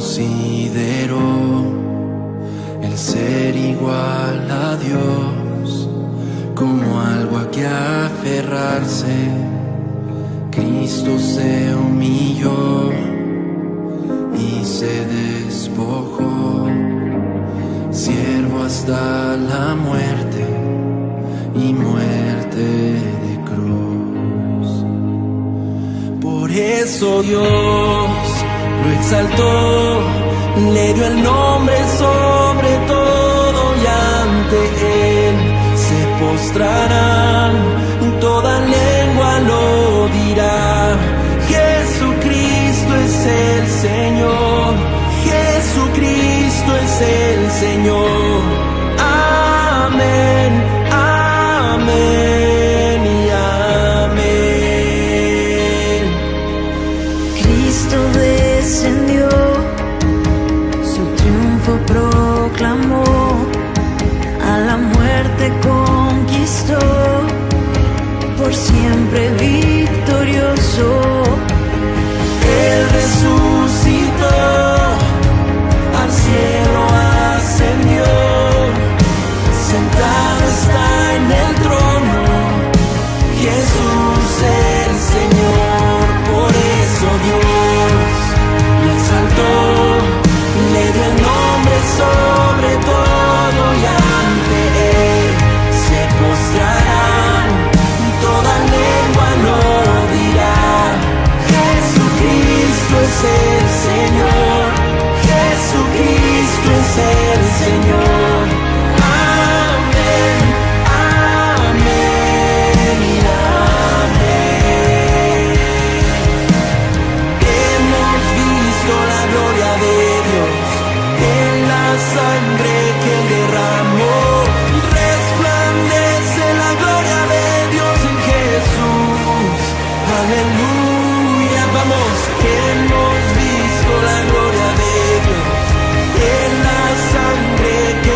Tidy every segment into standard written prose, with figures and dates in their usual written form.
considero el ser igual a Dios como algo a que aferrarse. Cristo se humilló y se despojó, siervo hasta la muerte y muerte de cruz. Por eso Dios lo exaltó, le dio el nombre sobre todo y ante él se postrarán, toda lengua lo dirá. Jesucristo es el Señor, Jesucristo es el Señor. Amén, amén y amén. Cristo descendió, su triunfo proclamó, a la muerte conquistó, por siempre victorioso. Él resucitó, al cielo ascendió, sentado está en el trono, Jesús el Señor. Por eso Dios lo exaltó, le dio el nombre sobre todo y ante él se postrarán, toda lengua lo dirá. Jesucristo es el Señor, Jesucristo es el Señor. Amén, amén y amén. Hemos visto la gloria de Dios en la sangre que Él derramó. Resplandece la gloria de Dios en Jesús. Aleluya, vamos. Hemos visto la gloria de Dios en la sangre que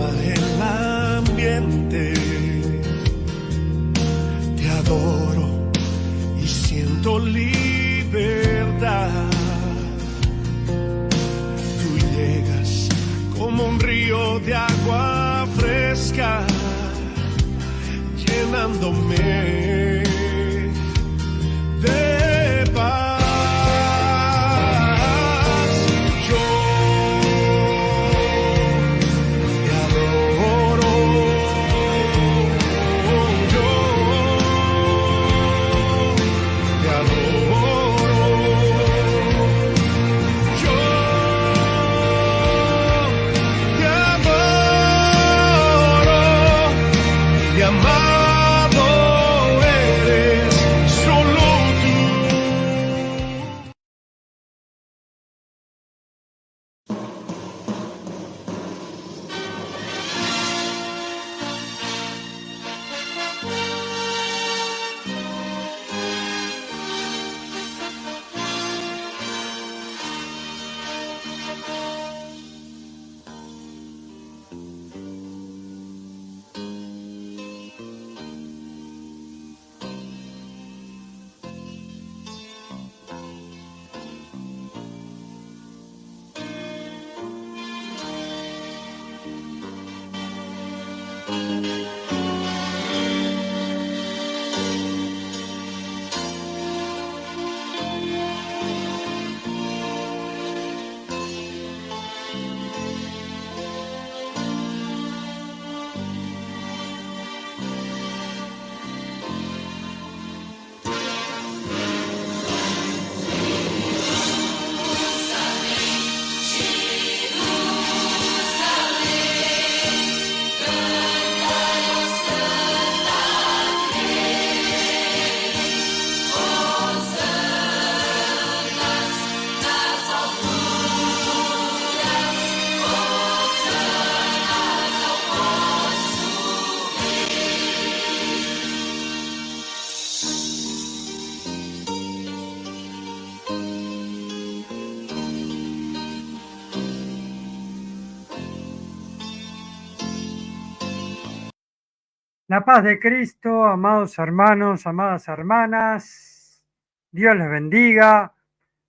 calma el ambiente. Te adoro y siento libertad. Tú llegas como un río de agua fresca, llenándome de paz. Yo te adoro, yo te adoro, yo te adoro, y amado eres solo tú. La paz de Cristo, amados hermanos, amadas hermanas, Dios les bendiga.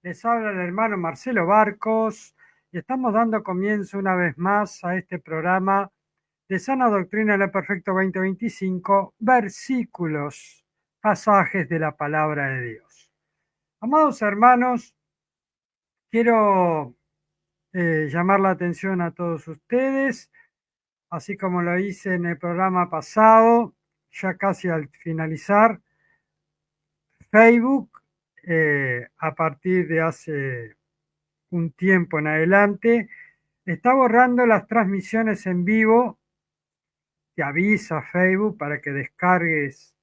Les habla el hermano Marcelo Barcos y estamos dando comienzo una vez más a este programa de Sana Doctrina en el Perfecto 2025, versículos, pasajes de la palabra de Dios. Amados hermanos, quiero llamar la atención a todos ustedes, así como lo hice en el programa pasado, ya casi al finalizar. Facebook, a partir de hace un tiempo en adelante, está borrando las transmisiones en vivo. Te avisa Facebook para que descargues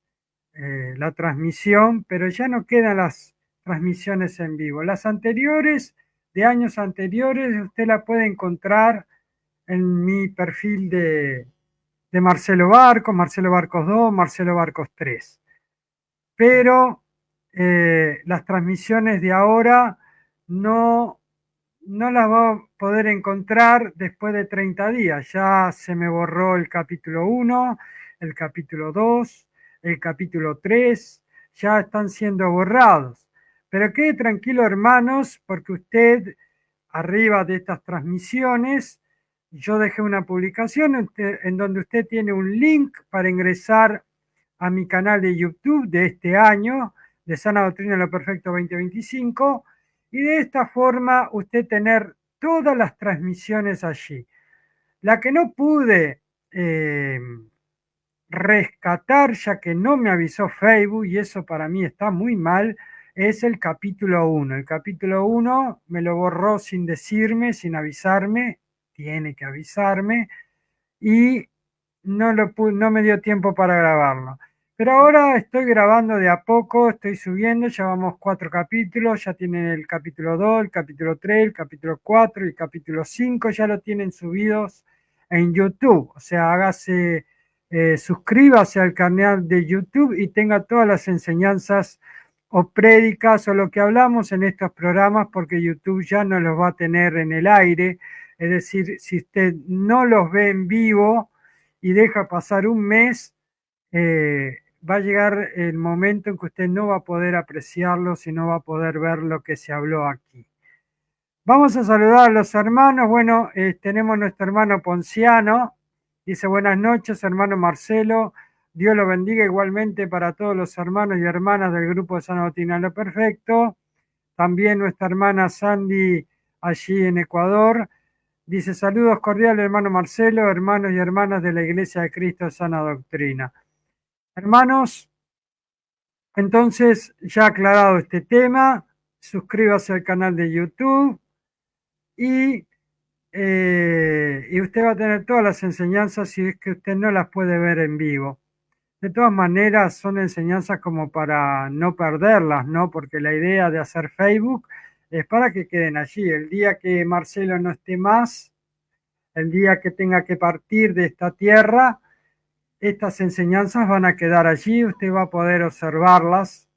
la transmisión, pero ya no quedan las transmisiones en vivo. Las anteriores, de años anteriores, usted la puede encontrar en mi perfil de Marcelo Barcos 2, Marcelo Barcos 3. Pero las transmisiones de ahora no las va a poder encontrar después de 30 días. Ya se me borró el capítulo 1, el capítulo 2, el capítulo 3, ya están siendo borrados. Pero quede tranquilo, hermanos, porque usted, arriba de estas transmisiones, yo dejé una publicación en donde usted tiene un link para ingresar a mi canal de YouTube de este año, de Sana Doctrina Lo Perfecto 2025, y de esta forma usted tener todas las transmisiones allí. La que no pude rescatar, ya que no me avisó Facebook, y eso para mí está muy mal, es el capítulo 1. El capítulo 1 me lo borró sin decirme, sin avisarme, tiene que avisarme, y no me dio tiempo para grabarlo. Pero ahora estoy grabando de a poco, estoy subiendo, ya vamos 4 capítulos, ya tienen el capítulo 2, el capítulo 3, el capítulo 4 y el capítulo 5, ya lo tienen subidos en YouTube. O sea, hágase, suscríbase al canal de YouTube y tenga todas las enseñanzas o prédicas o lo que hablamos en estos programas, porque YouTube ya no los va a tener en el aire Es decir, si usted no los ve en vivo y deja pasar un mes, va a llegar el momento en que usted no va a poder apreciarlos y no va a poder ver lo que se habló aquí. Vamos a saludar a los hermanos. Bueno, tenemos nuestro hermano Ponciano. Dice buenas noches, hermano Marcelo. Dios lo bendiga igualmente para todos los hermanos y hermanas del grupo de San Agustín a lo Perfecto. También nuestra hermana Sandy allí en Ecuador. Dice saludos cordiales, hermano Marcelo, hermanos y hermanas de la Iglesia de Cristo de Sana Doctrina. Hermanos, entonces ya aclarado este tema, suscríbase al canal de YouTube y usted va a tener todas las enseñanzas si es que usted no las puede ver en vivo. De todas maneras, son enseñanzas como para no perderlas, ¿no? Porque la idea de hacer Facebook es para que queden allí. El día que Marcelo no esté más, el día que tenga que partir de esta tierra, estas enseñanzas van a quedar allí, usted va a poder observarlas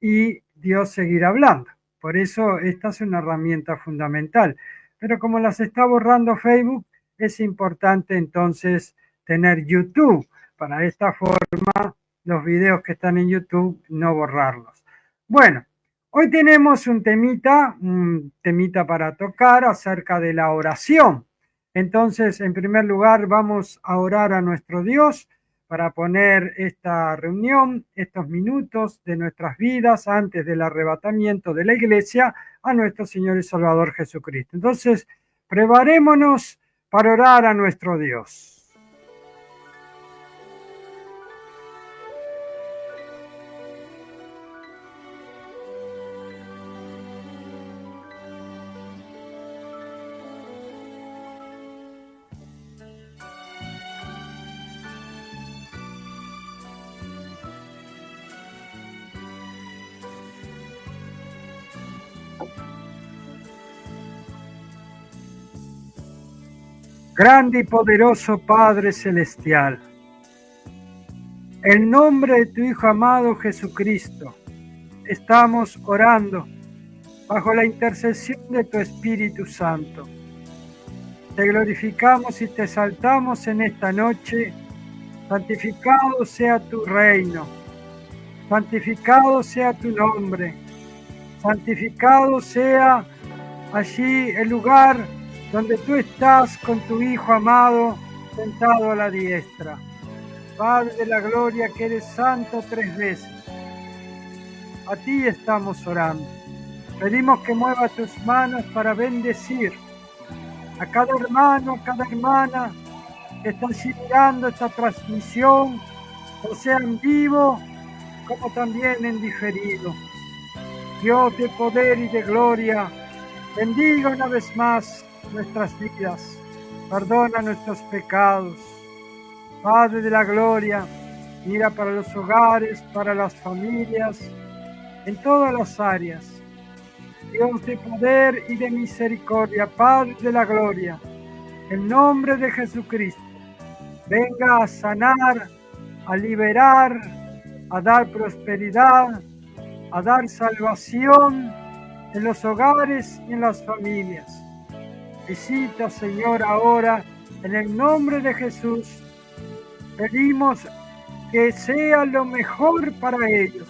y Dios seguirá hablando. Por eso esta es una herramienta fundamental. Pero como las está borrando Facebook, es importante entonces tener YouTube. Para de esta forma, los videos que están en YouTube, no borrarlos. Bueno, hoy tenemos un temita para tocar acerca de la oración. Entonces, en primer lugar, vamos a orar a nuestro Dios para poner esta reunión, estos minutos de nuestras vidas antes del arrebatamiento de la iglesia a nuestro Señor y Salvador Jesucristo. Entonces, preparémonos para orar a nuestro Dios. Grande y poderoso Padre Celestial, en nombre de tu Hijo amado Jesucristo, estamos orando bajo la intercesión de tu Espíritu Santo. Te glorificamos y te exaltamos en esta noche. Santificado sea tu reino, santificado sea tu nombre, santificado sea allí el lugar donde tú estás con tu Hijo amado sentado a la diestra. Padre de la gloria, que eres santo 3 veces. A ti estamos orando. Pedimos que mueva tus manos para bendecir a cada hermano, a cada hermana que está allí mirando esta transmisión, o sea en vivo como también en diferido. Dios de poder y de gloria, bendiga una vez más nuestras vidas, perdona nuestros pecados. Padre de la gloria, mira para los hogares, para las familias, en todas las áreas. Dios de poder y de misericordia, Padre de la gloria, en nombre de Jesucristo, venga a sanar, a liberar, a dar prosperidad, a dar salvación en los hogares y en las familias. Visita, Señor, ahora, en el nombre de Jesús. Pedimos que sea lo mejor para ellos,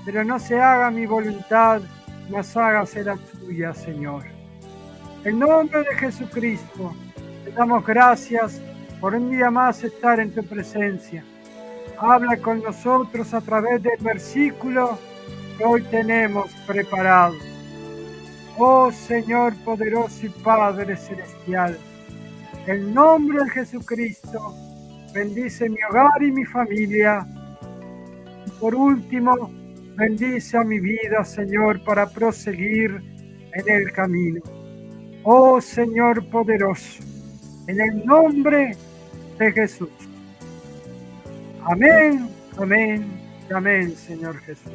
pero no se haga mi voluntad, mas hágase la tuya, Señor. En nombre de Jesucristo, te damos gracias por un día más estar en tu presencia. Habla con nosotros a través del versículo que hoy tenemos preparado. Oh Señor poderoso y Padre celestial, en nombre de Jesucristo, bendice mi hogar y mi familia. Y por último, bendice a mi vida, Señor, para proseguir en el camino. Oh Señor poderoso, en el nombre de Jesús. Amén, amén, amén, Señor Jesús.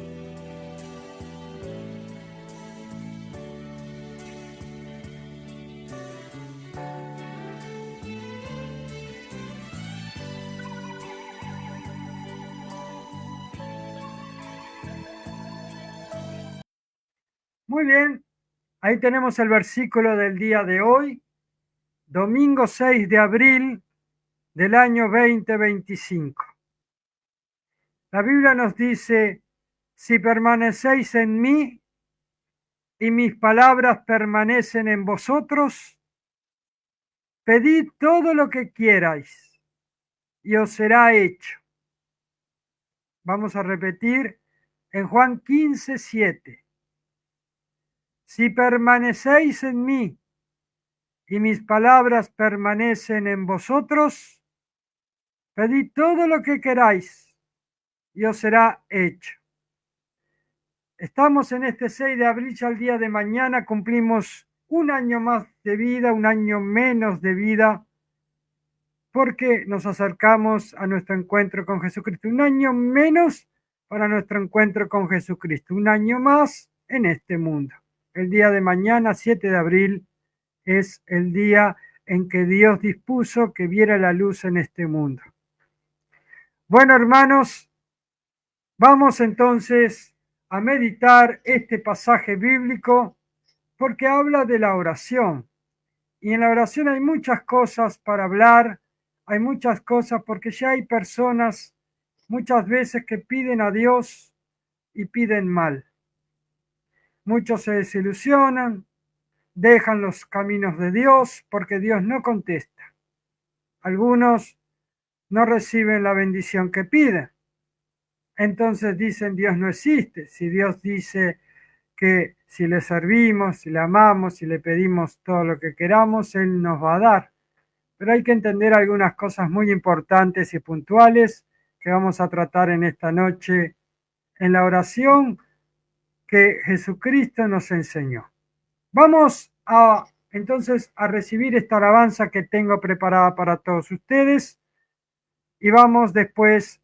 Muy bien, ahí tenemos el versículo del día de hoy. domingo 6 de abril del año 2025. La Biblia nos dice, si permanecéis en mí y mis palabras permanecen en vosotros, pedid todo lo que quierais y os será hecho. Vamos a repetir en Juan 15:7. Si permanecéis en mí y mis palabras permanecen en vosotros, pedid todo lo que queráis y os será hecho. Estamos en este 6 de abril, ya el día de mañana cumplimos un año más de vida, un año menos de vida, porque nos acercamos a nuestro encuentro con Jesucristo. Un año menos para nuestro encuentro con Jesucristo, un año más en este mundo. El día de mañana, 7 de abril, es el día en que Dios dispuso que viera la luz en este mundo. Bueno, hermanos, vamos entonces a meditar este pasaje bíblico porque habla de la oración. Y en la oración hay muchas cosas para hablar, hay muchas cosas porque ya hay personas muchas veces que piden a Dios y piden mal. Muchos se desilusionan, dejan los caminos de Dios porque Dios no contesta. Algunos no reciben la bendición que piden. Entonces dicen Dios no existe. Si Dios dice que si le servimos, si le amamos, si le pedimos todo lo que queramos, Él nos va a dar. Pero hay que entender algunas cosas muy importantes y puntuales que vamos a tratar en esta noche en la oración que Jesucristo nos enseñó. Vamos entonces a recibir esta alabanza que tengo preparada para todos ustedes y vamos después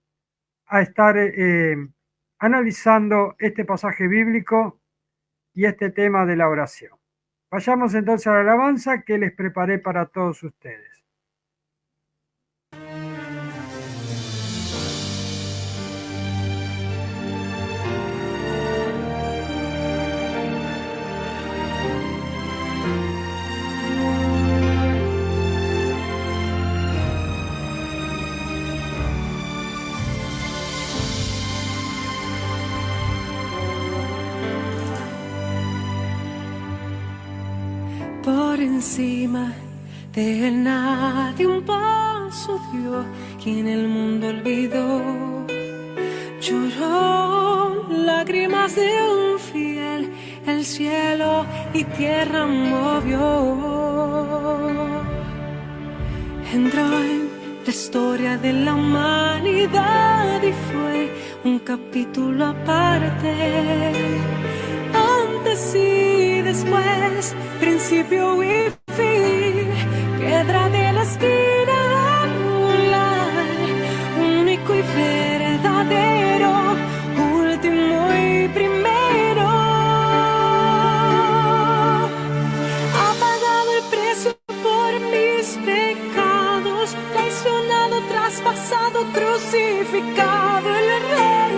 a estar analizando este pasaje bíblico y este tema de la oración. Vayamos entonces a la alabanza que les preparé para todos ustedes. Por encima de él nadie un paso dio, quien el mundo olvidó. Lloró lágrimas de un fiel, el cielo y tierra movió. Entró en la historia de la humanidad y fue un capítulo aparte. Antes y después, principio y fin, piedra de la esquina angular, único y verdadero, último y primero. Ha pagado el precio por mis pecados, traicionado, traspasado, crucificado, el rey,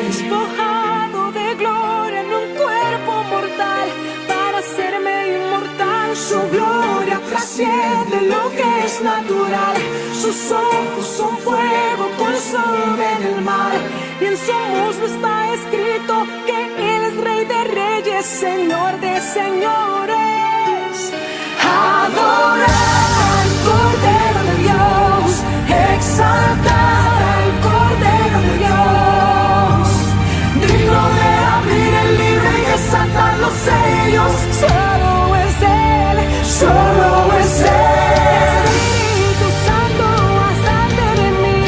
despojado de gloria en un cuerpo mortal para hacerme inmortal. Su gloria trasciende lo que es natural, sus ojos son fuego, consumen el mar, y en su muslo está escrito que Él es Rey de reyes, Señor de señores. Adorar al Cordero de Dios, exaltar al Cordero de Dios, digno de abrir el libro y desatar los sellos. Solo es Él, solo es Él. Espíritu Santo, hazte de mí,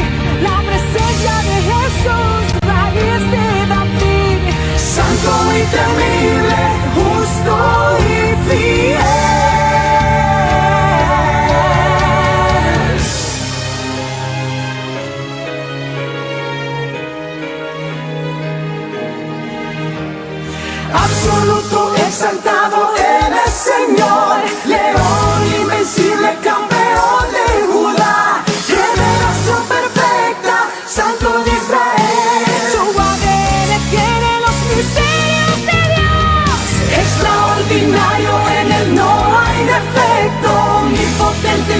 la presencia de Jesús, raíz de David, santo y temible, justo y fiel. Absoluto, exaltado, Él es Señor, león invencible, campeón de Judá, revelación perfecta, santo de Israel. Su ADN tiene los misterios de Dios, extraordinario, en Él no hay defecto.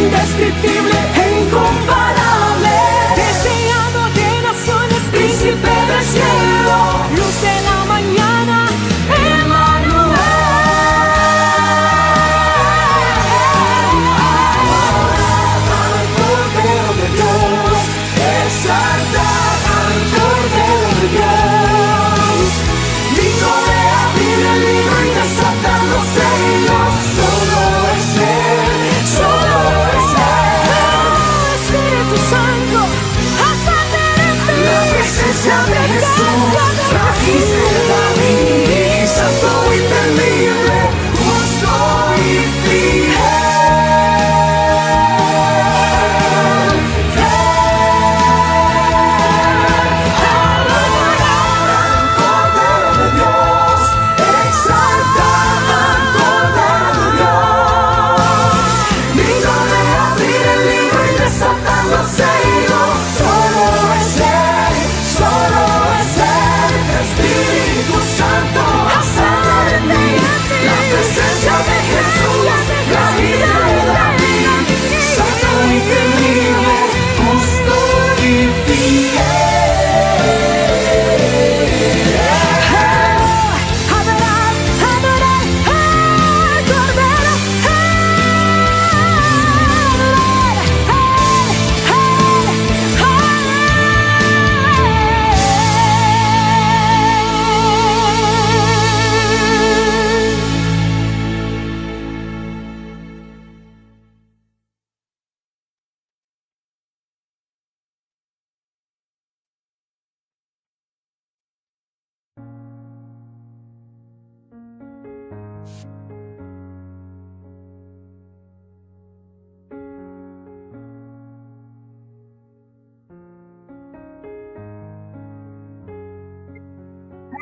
indescriptible e incomparable, deseado de naciones, príncipe del cielo, luz de la mañana, Emmanuel. Al Cordero de Dios, exaltad al Cordero de Dios, digno de abrir el libro y desatar los sellos. Solo es Él, solo es Él. Espíritu Santo, ascendente, la presencia de Jesús, raíz de David, santo y temible, justo y fiel.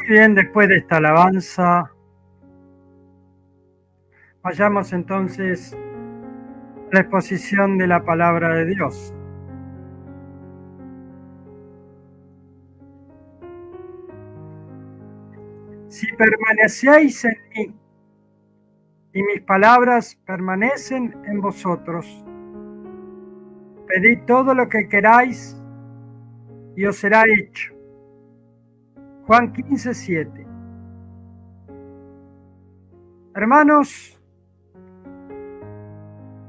Bien, después de esta alabanza, vayamos entonces a la exposición de la palabra de Dios. Si permanecéis en mí y mis palabras permanecen en vosotros, pedid todo lo que queráis y os será hecho. Juan 15:7. Hermanos,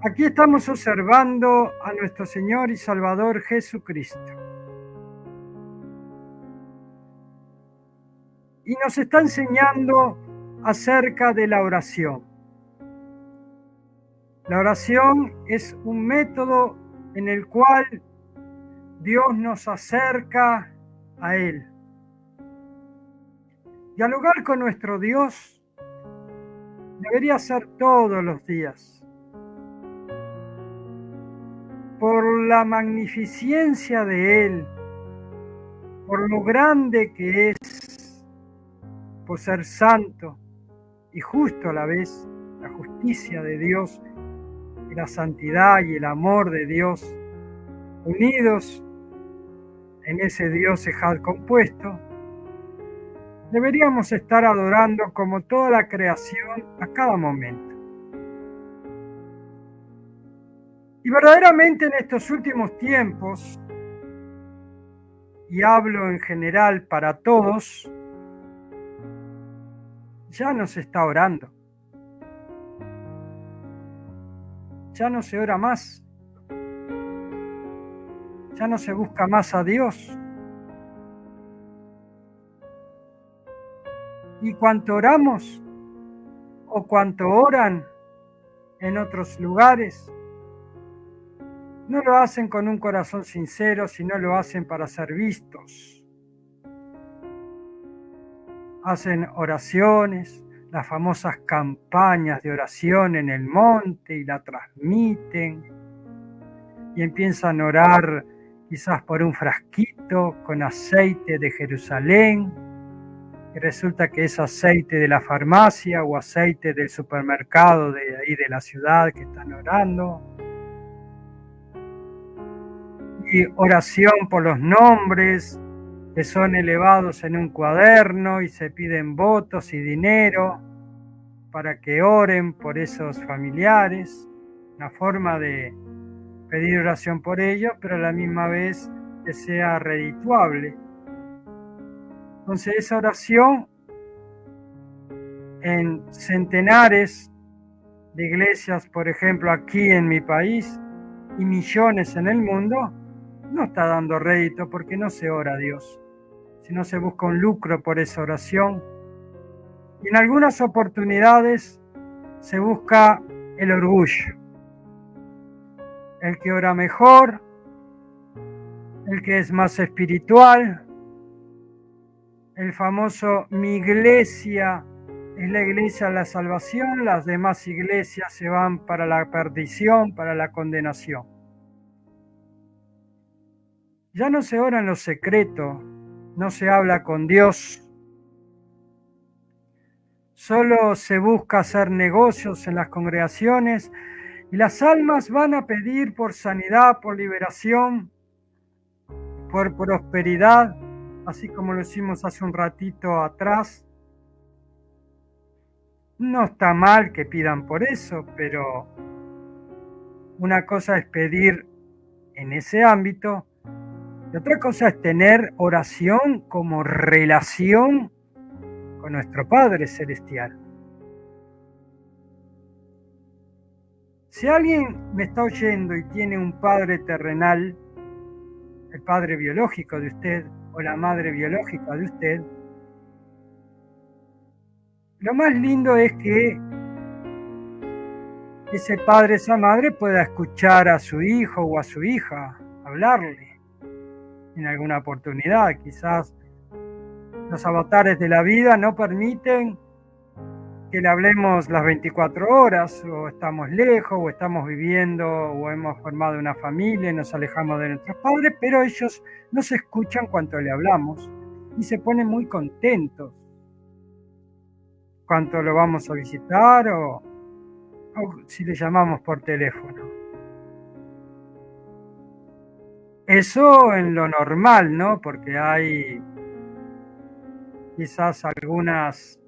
aquí estamos observando a nuestro Señor y Salvador Jesucristo. Y nos está enseñando acerca de la oración. La oración es un método en el cual Dios nos acerca a Él. Dialogar con nuestro Dios debería ser todos los días. Por la magnificencia de Él, por lo grande que es, por ser santo y justo a la vez, la justicia de Dios y la santidad y el amor de Dios, unidos en ese Dios ejad compuesto, deberíamos estar adorando como toda la creación a cada momento. Y verdaderamente en estos últimos tiempos, y hablo en general para todos, ya no se está orando. Ya no se ora más. Ya no se busca más a Dios. Y cuanto oramos o cuanto oran en otros lugares, no lo hacen con un corazón sincero, sino lo hacen para ser vistos. Hacen oraciones, las famosas campañas de oración en el monte y la transmiten y empiezan a orar quizás por un frasquito con aceite de Jerusalén. Y resulta que es aceite de la farmacia o aceite del supermercado de ahí de la ciudad que están orando. Y oración por los nombres que son elevados en un cuaderno y se piden votos y dinero para que oren por esos familiares. Una forma de pedir oración por ellos, pero a la misma vez que sea redituable. Entonces esa oración en centenares de iglesias, por ejemplo, aquí en mi país y millones en el mundo, no está dando rédito porque no se ora a Dios, sino se busca un lucro por esa oración. Y en algunas oportunidades se busca el orgullo. El que ora mejor, el que es más espiritual, el famoso mi iglesia es la iglesia de la salvación, las demás iglesias se van para la perdición, para la condenación. Ya no se ora en lo secreto, no se habla con Dios, solo se busca hacer negocios en las congregaciones y las almas van a pedir por sanidad, por liberación, por prosperidad, así como lo hicimos hace un ratito atrás. No está mal que pidan por eso, pero una cosa es pedir en ese ámbito y otra cosa es tener oración como relación con nuestro Padre Celestial. Si alguien me está oyendo y tiene un padre terrenal, el padre biológico de usted o la madre biológica de usted, lo más lindo es que ese padre, esa madre pueda escuchar a su hijo o a su hija hablarle en alguna oportunidad. Quizás los avatares de la vida no permiten que le hablemos las 24 horas, o estamos lejos, o estamos viviendo, o hemos formado una familia y nos alejamos de nuestros padres, pero ellos nos escuchan cuando le hablamos y se ponen muy contentos cuando lo vamos a visitar o si le llamamos por teléfono. Eso en lo normal, ¿no? Porque hay quizás algunas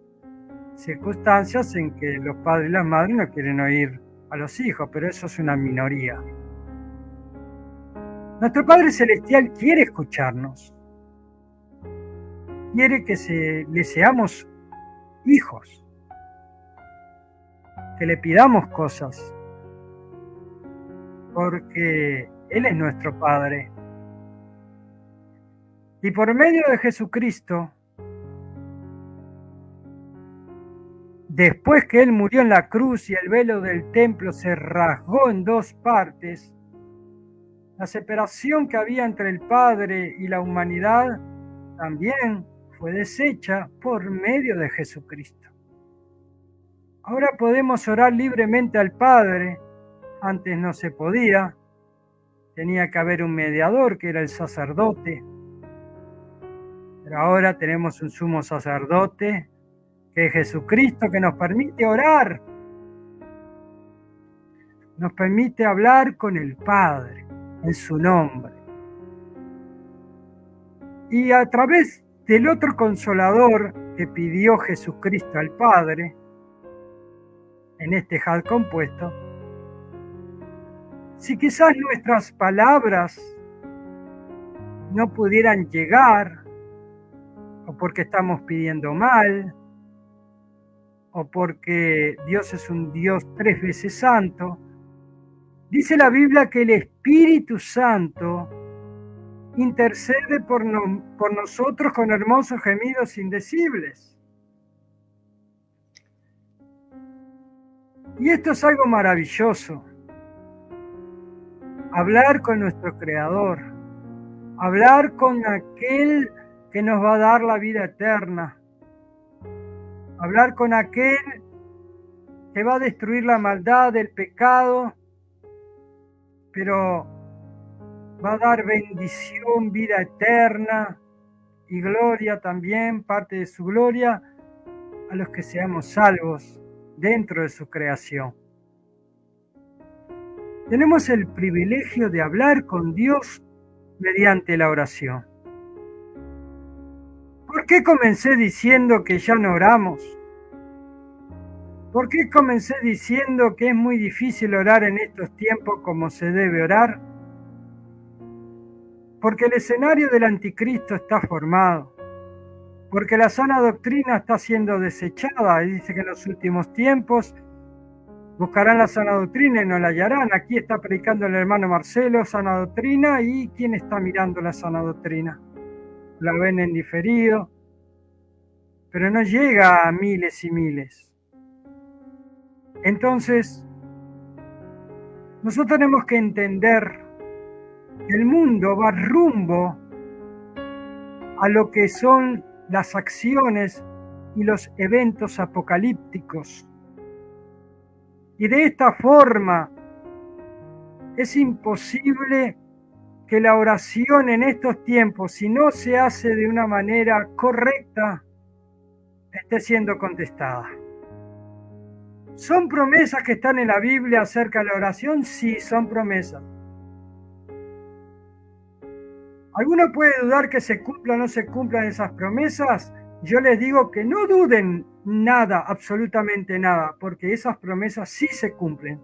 circunstancias en que los padres y las madres no quieren oír a los hijos, pero eso es una minoría. Nuestro Padre Celestial quiere escucharnos, quiere que le seamos hijos, que le pidamos cosas, porque Él es nuestro Padre. Y por medio de Jesucristo, después que Él murió en la cruz y el velo del templo se rasgó en dos partes, la separación que había entre el Padre y la humanidad también fue deshecha por medio de Jesucristo. Ahora podemos orar libremente al Padre. Antes no se podía. Tenía que haber un mediador, que era el sacerdote. Pero ahora tenemos un sumo sacerdote, que es Jesucristo, que nos permite orar. Nos permite hablar con el Padre en su nombre. Y a través del otro consolador que pidió Jesucristo al Padre, en este hal compuesto, si quizás nuestras palabras no pudieran llegar, o porque estamos pidiendo mal, o porque Dios es un Dios 3 veces santo, dice la Biblia que el Espíritu Santo intercede por nosotros con hermosos gemidos indecibles. Y esto es algo maravilloso. Hablar con nuestro Creador, hablar con aquel que nos va a dar la vida eterna, hablar con aquel que va a destruir la maldad, el pecado, pero va a dar bendición, vida eterna y gloria también, parte de su gloria, a los que seamos salvos dentro de su creación. Tenemos el privilegio de hablar con Dios mediante la oración. ¿Por qué comencé diciendo que ya no oramos? ¿Por qué comencé diciendo que es muy difícil orar en estos tiempos como se debe orar? Porque el escenario del anticristo está formado, porque la sana doctrina está siendo desechada, y dice que en los últimos tiempos buscarán la sana doctrina y no la hallarán. Aquí está predicando el hermano Marcelo, sana doctrina, y ¿quién está mirando la sana doctrina? La ven en diferido, pero no llega a miles y miles. Entonces, nosotros tenemos que entender que el mundo va rumbo a lo que son las acciones y los eventos apocalípticos. Y de esta forma es imposible que la oración en estos tiempos, si no se hace de una manera correcta, esté siendo contestada. ¿Son promesas que están en la Biblia acerca de la oración? Sí, son promesas. ¿Alguno puede dudar que se cumplan o no se cumplan esas promesas? Yo les digo que no duden nada, absolutamente nada, porque esas promesas sí se cumplen.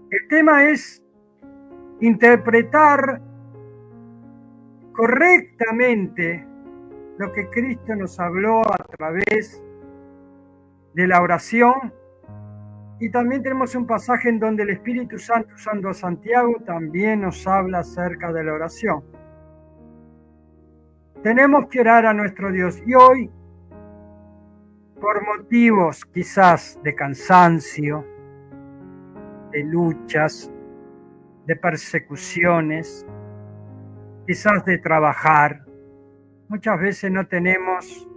El tema es interpretar correctamente lo que Cristo nos habló a través de la oración. Y también tenemos un pasaje en donde el Espíritu Santo, usando a Santiago, también nos habla acerca de la oración. Tenemos que orar a nuestro Dios. Y hoy, por motivos quizás de cansancio, de luchas, de persecuciones, quizás de trabajar, muchas veces no tenemos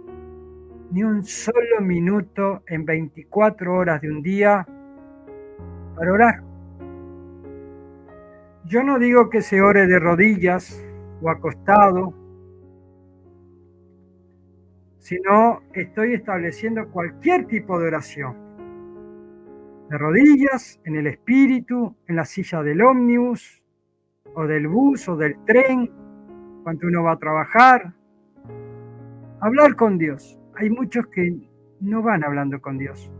ni un solo minuto en 24 horas de un día para orar. Yo no digo que se ore de rodillas o acostado, sino estoy estableciendo cualquier tipo de oración. De rodillas, en el espíritu, en la silla del ómnibus, o del bus, o del tren, cuando uno va a trabajar. Hablar con Dios. Hay muchos que no van hablando con Dios.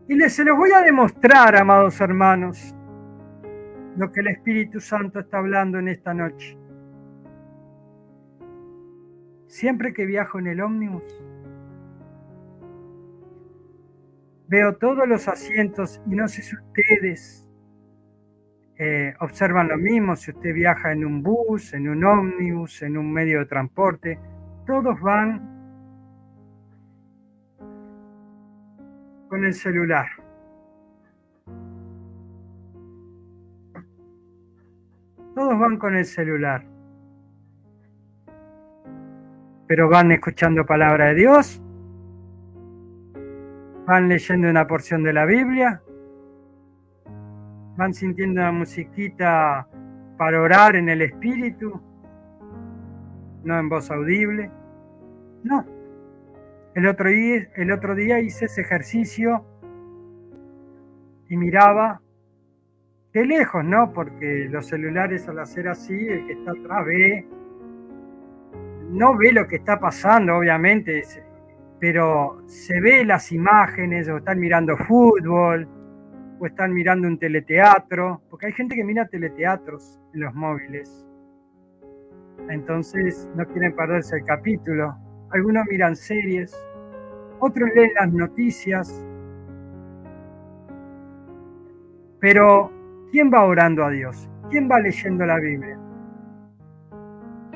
Y se los voy a demostrar, amados hermanos, lo que el Espíritu Santo está hablando en esta noche. Siempre que viajo en el ómnibus, veo todos los asientos y no sé si ustedes observan lo mismo, si usted viaja en un bus, en un ómnibus, en un medio de transporte, todos van con el celular. Todos van con el celular. Pero van escuchando palabra de Dios, van leyendo una porción de la Biblia, van sintiendo una musiquita para orar en el espíritu, no en voz audible. No. El otro día hice ese ejercicio y miraba de lejos, ¿no? Porque los celulares al hacer así, el que está atrás no ve lo que está pasando, obviamente, pero se ve las imágenes, o están mirando fútbol, o están mirando un teleteatro, porque hay gente que mira teleteatros en los móviles. Entonces no quieren perderse el capítulo. Algunos miran series, otros leen las noticias. Pero, ¿quién va orando a Dios? ¿Quién va leyendo la Biblia?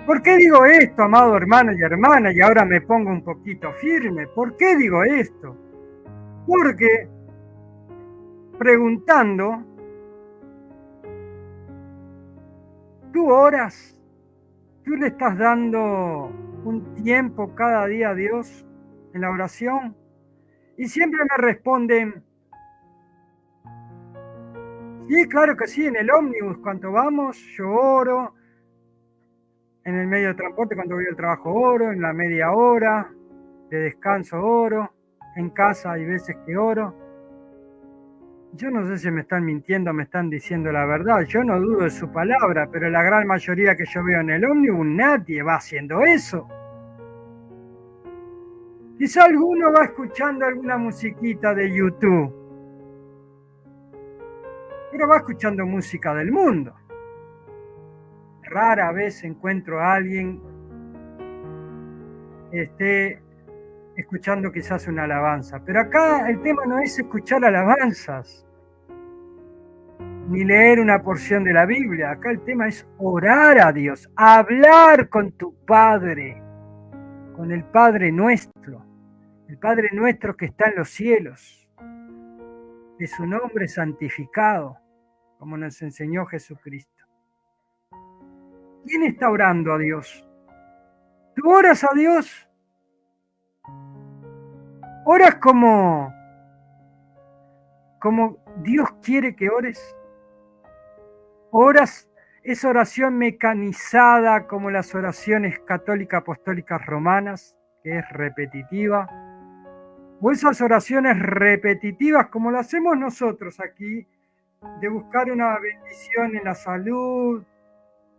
¿Por qué digo esto, amado hermano y hermana? Y ahora me pongo un poquito firme. ¿Por qué digo esto? Porque, preguntando, ¿tú oras? ¿Tú le estás dando un tiempo cada día a Dios en la oración? Y siempre me responden, sí, claro que sí, en el ómnibus cuando vamos yo oro, en el medio de transporte cuando voy al trabajo oro, en la media hora de descanso oro, en casa hay veces que oro. Yo no sé si me están mintiendo, me están diciendo la verdad, yo no dudo de su palabra, pero la gran mayoría que yo veo en el ómnibus, nadie va haciendo eso. Quizá alguno va escuchando alguna musiquita de YouTube, pero va escuchando música del mundo. Rara vez encuentro a alguien que esté escuchando quizás una alabanza. Pero acá el tema no es escuchar alabanzas, ni leer una porción de la Biblia. Acá el tema es orar a Dios, hablar con tu Padre, con el Padre nuestro, el Padre nuestro que está en los cielos, que su nombre es santificado, como nos enseñó Jesucristo. ¿Quién está orando a Dios? ¿Tú oras a Dios? ¿Oras como Dios quiere que ores? ¿Oras esa oración mecanizada como las oraciones católicas apostólicas romanas, que es repetitiva? ¿O esas oraciones repetitivas como las hacemos nosotros aquí, de buscar una bendición en la salud,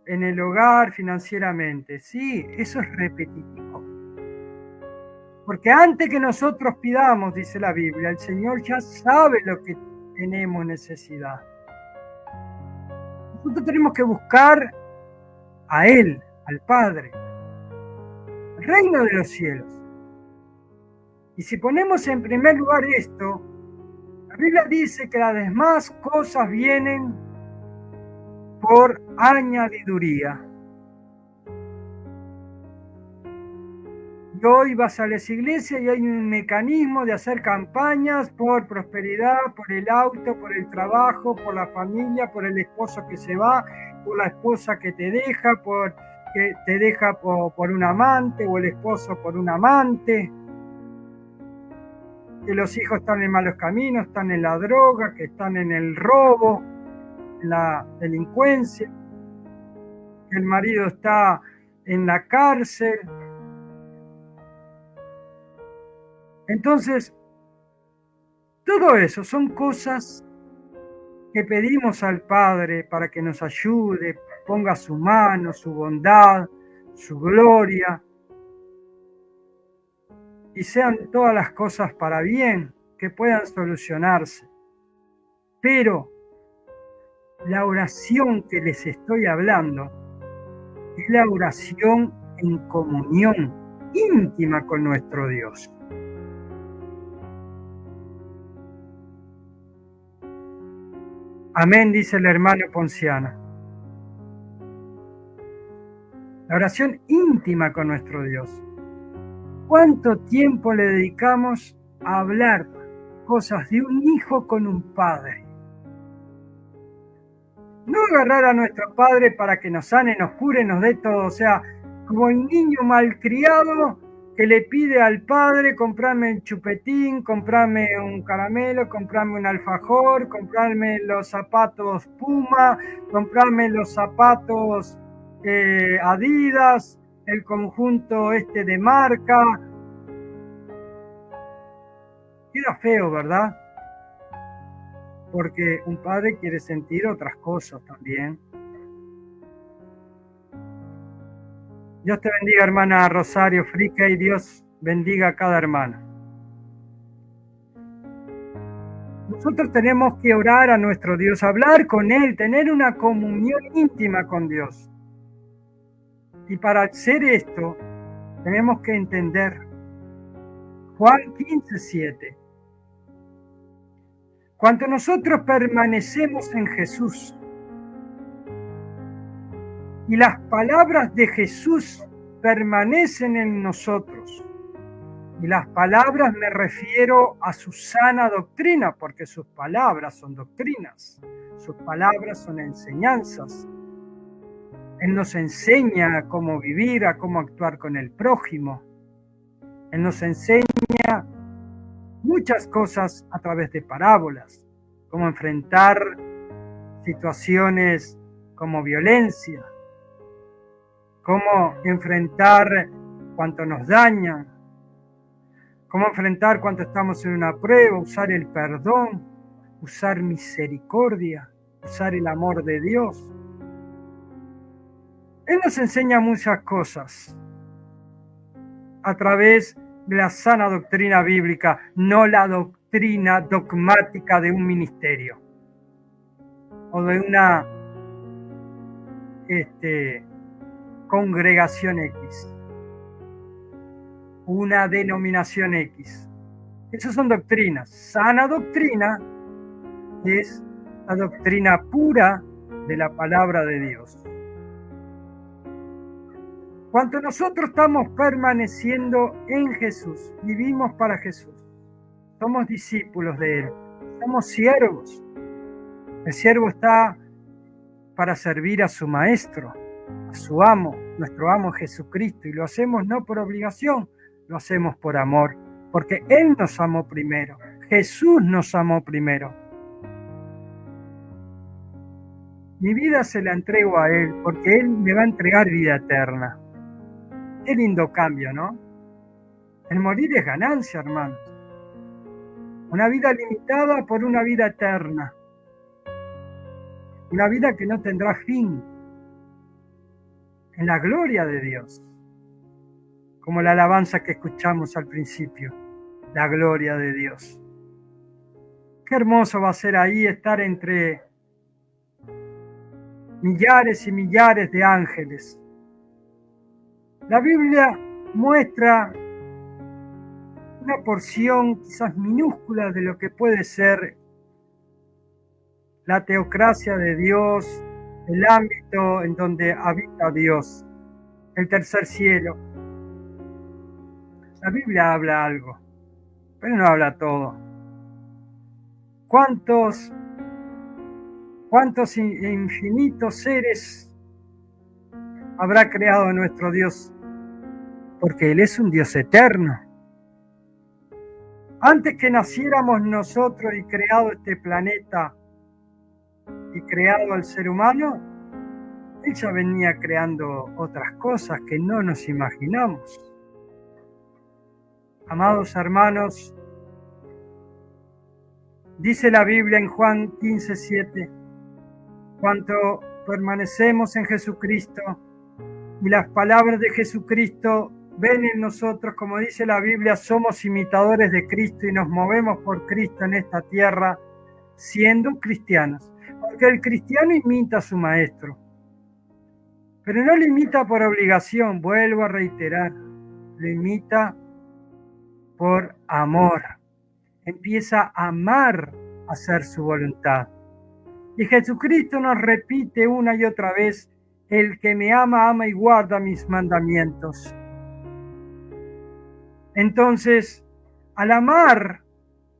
en el hogar, financieramente? Sí, eso es repetitivo. Porque antes que nosotros pidamos, dice la Biblia, el Señor ya sabe lo que tenemos necesidad. Nosotros tenemos que buscar a Él, al Padre, el reino de los cielos. Y si ponemos en primer lugar esto, la Biblia dice que las demás cosas vienen por añadiduría. Y hoy vas a las iglesias y hay un mecanismo de hacer campañas por prosperidad, por el auto, por el trabajo, por la familia, por el esposo que se va, por la esposa que te deja, por un amante, o el esposo por un amante, que los hijos están en malos caminos, están en la droga, que están en el robo, en la delincuencia, que el marido está en la cárcel. Entonces, todo eso son cosas que pedimos al Padre para que nos ayude, ponga su mano, su bondad, su gloria, y sean todas las cosas para bien, que puedan solucionarse. Pero la oración que les estoy hablando es la oración en comunión íntima con nuestro Dios. Amén, dice el hermano Ponciano. La oración íntima con nuestro Dios. ¿Cuánto tiempo le dedicamos a hablar cosas de un hijo con un padre? No agarrar a nuestro padre para que nos sane, nos cure, nos dé todo. O sea, como el niño malcriado que le pide al padre: comprarme un chupetín, comprarme un caramelo, comprarme un alfajor, comprarme los zapatos Puma, comprarme los zapatos Adidas, el conjunto de marca. Queda feo, ¿verdad? Porque un padre quiere sentir otras cosas también. Dios te bendiga, hermana Rosario Frica, y Dios bendiga a cada hermana. Nosotros tenemos que orar a nuestro Dios, hablar con Él, tener una comunión íntima con Dios. Y para hacer esto, tenemos que entender Juan 15:7. Cuando nosotros permanecemos en Jesús y las palabras de Jesús permanecen en nosotros, y las palabras me refiero a su sana doctrina, porque sus palabras son doctrinas, sus palabras son enseñanzas. Él nos enseña a cómo vivir, a cómo actuar con el prójimo. Él nos enseña muchas cosas a través de parábolas, cómo enfrentar situaciones como violencia, cómo enfrentar cuanto nos daña, cómo enfrentar cuando estamos en una prueba, usar el perdón, usar misericordia, usar el amor de Dios. Él nos enseña muchas cosas a través de la sana doctrina bíblica, no la doctrina dogmática de un ministerio o de una congregación X, una denominación X. Esas son doctrinas. Sana doctrina es la doctrina pura de la palabra de Dios. Cuando nosotros estamos permaneciendo en Jesús, vivimos para Jesús, somos discípulos de Él, somos siervos. El siervo está para servir a su maestro, a su amo, nuestro amo Jesucristo, y lo hacemos no por obligación, lo hacemos por amor, porque Él nos amó primero, Jesús nos amó primero. Mi vida se la entrego a Él, porque Él me va a entregar vida eterna. Qué lindo cambio, ¿no? El morir es ganancia, hermanos. Una vida limitada por una vida eterna. Una vida que no tendrá fin. En la gloria de Dios. Como la alabanza que escuchamos al principio. La gloria de Dios. Qué hermoso va a ser ahí estar entre millares y millares de ángeles. La Biblia muestra una porción quizás minúscula de lo que puede ser la teocracia de Dios, el ámbito en donde habita Dios, el tercer cielo. La Biblia habla algo, pero no habla todo. ¿Cuántos infinitos seres habrá creado nuestro Dios? Porque Él es un Dios eterno. Antes que naciéramos nosotros y creado este planeta y creado al ser humano, Él ya venía creando otras cosas que no nos imaginamos. Amados hermanos, dice la Biblia en Juan 15:7, cuando permanecemos en Jesucristo y las palabras de Jesucristo ven en nosotros, como dice la Biblia, somos imitadores de Cristo y nos movemos por Cristo en esta tierra, siendo cristianos. Porque el cristiano imita a su maestro, pero no lo imita por obligación, vuelvo a reiterar, lo imita por amor. Empieza a amar, a hacer su voluntad. Y Jesucristo nos repite una y otra vez, el que me ama, ama y guarda mis mandamientos. Entonces, al amar,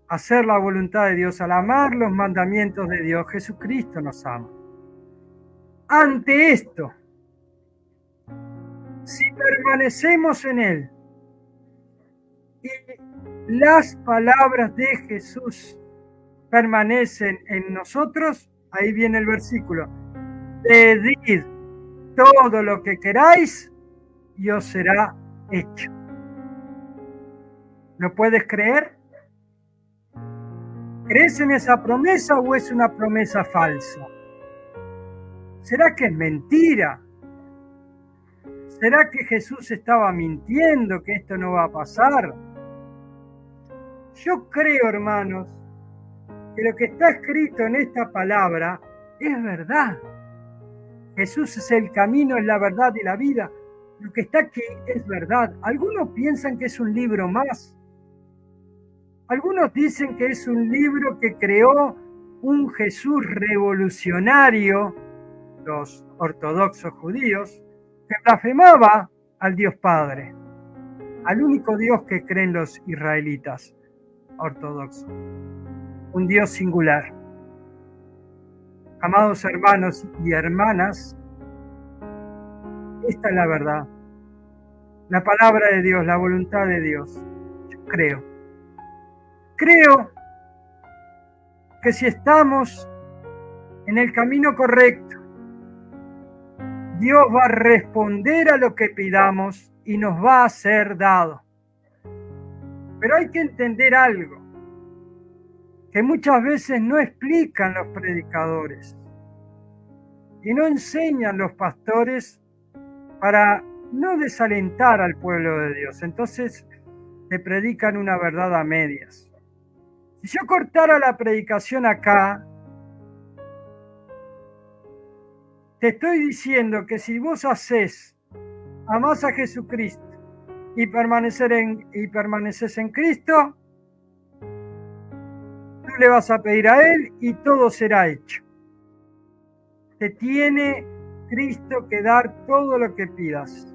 hacer la voluntad de Dios, al amar los mandamientos de Dios, Jesucristo nos ama. Ante esto, si permanecemos en Él y las palabras de Jesús permanecen en nosotros, ahí viene el versículo, pedid todo lo que queráis y os será hecho. ¿Lo puedes creer? ¿Crees en esa promesa o es una promesa falsa? ¿Será que es mentira? ¿Será que Jesús estaba mintiendo, que esto no va a pasar? Yo creo, hermanos, que lo que está escrito en esta palabra es verdad. Jesús es el camino, es la verdad y la vida. Lo que está aquí es verdad. Algunos piensan que es un libro más. Algunos dicen que es un libro que creó un Jesús revolucionario, los ortodoxos judíos, que blasfemaba al Dios Padre, al único Dios que creen los israelitas ortodoxos, un Dios singular. Amados hermanos y hermanas, esta es la verdad, la palabra de Dios, la voluntad de Dios. Yo creo que si estamos en el camino correcto, Dios va a responder a lo que pidamos y nos va a ser dado. Pero hay que entender algo que muchas veces no explican los predicadores y no enseñan los pastores para no desalentar al pueblo de Dios. Entonces, te predican una verdad a medias. Si yo cortara la predicación acá, te estoy diciendo que si vos amás a Jesucristo y permaneces en Cristo, tú le vas a pedir a Él y todo será hecho. Te tiene Cristo que dar todo lo que pidas.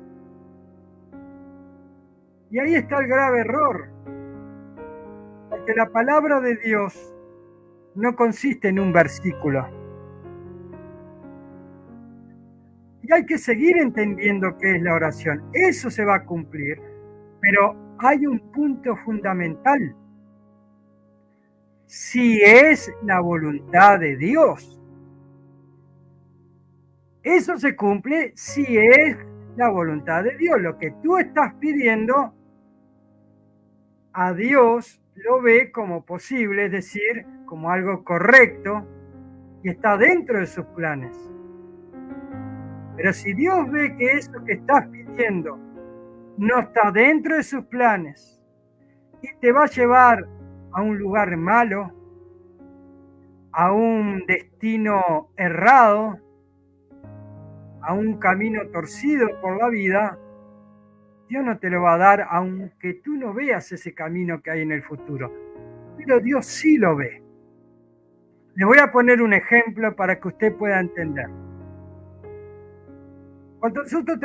Y ahí está el grave error, porque la palabra de Dios no consiste en un versículo. Y hay que seguir entendiendo qué es la oración. Eso se va a cumplir, pero hay un punto fundamental. Si es la voluntad de Dios. Eso se cumple si es la voluntad de Dios. Lo que tú estás pidiendo, a Dios lo ve como posible, es decir, como algo correcto y está dentro de sus planes. Pero si Dios ve que eso que estás pidiendo no está dentro de sus planes y te va a llevar a un lugar malo, a un destino errado, a un camino torcido por la vida, Dios no te lo va a dar aunque tú no veas ese camino que hay en el futuro. Pero Dios sí lo ve. Les voy a poner un ejemplo para que usted pueda entender. Cuando nosotros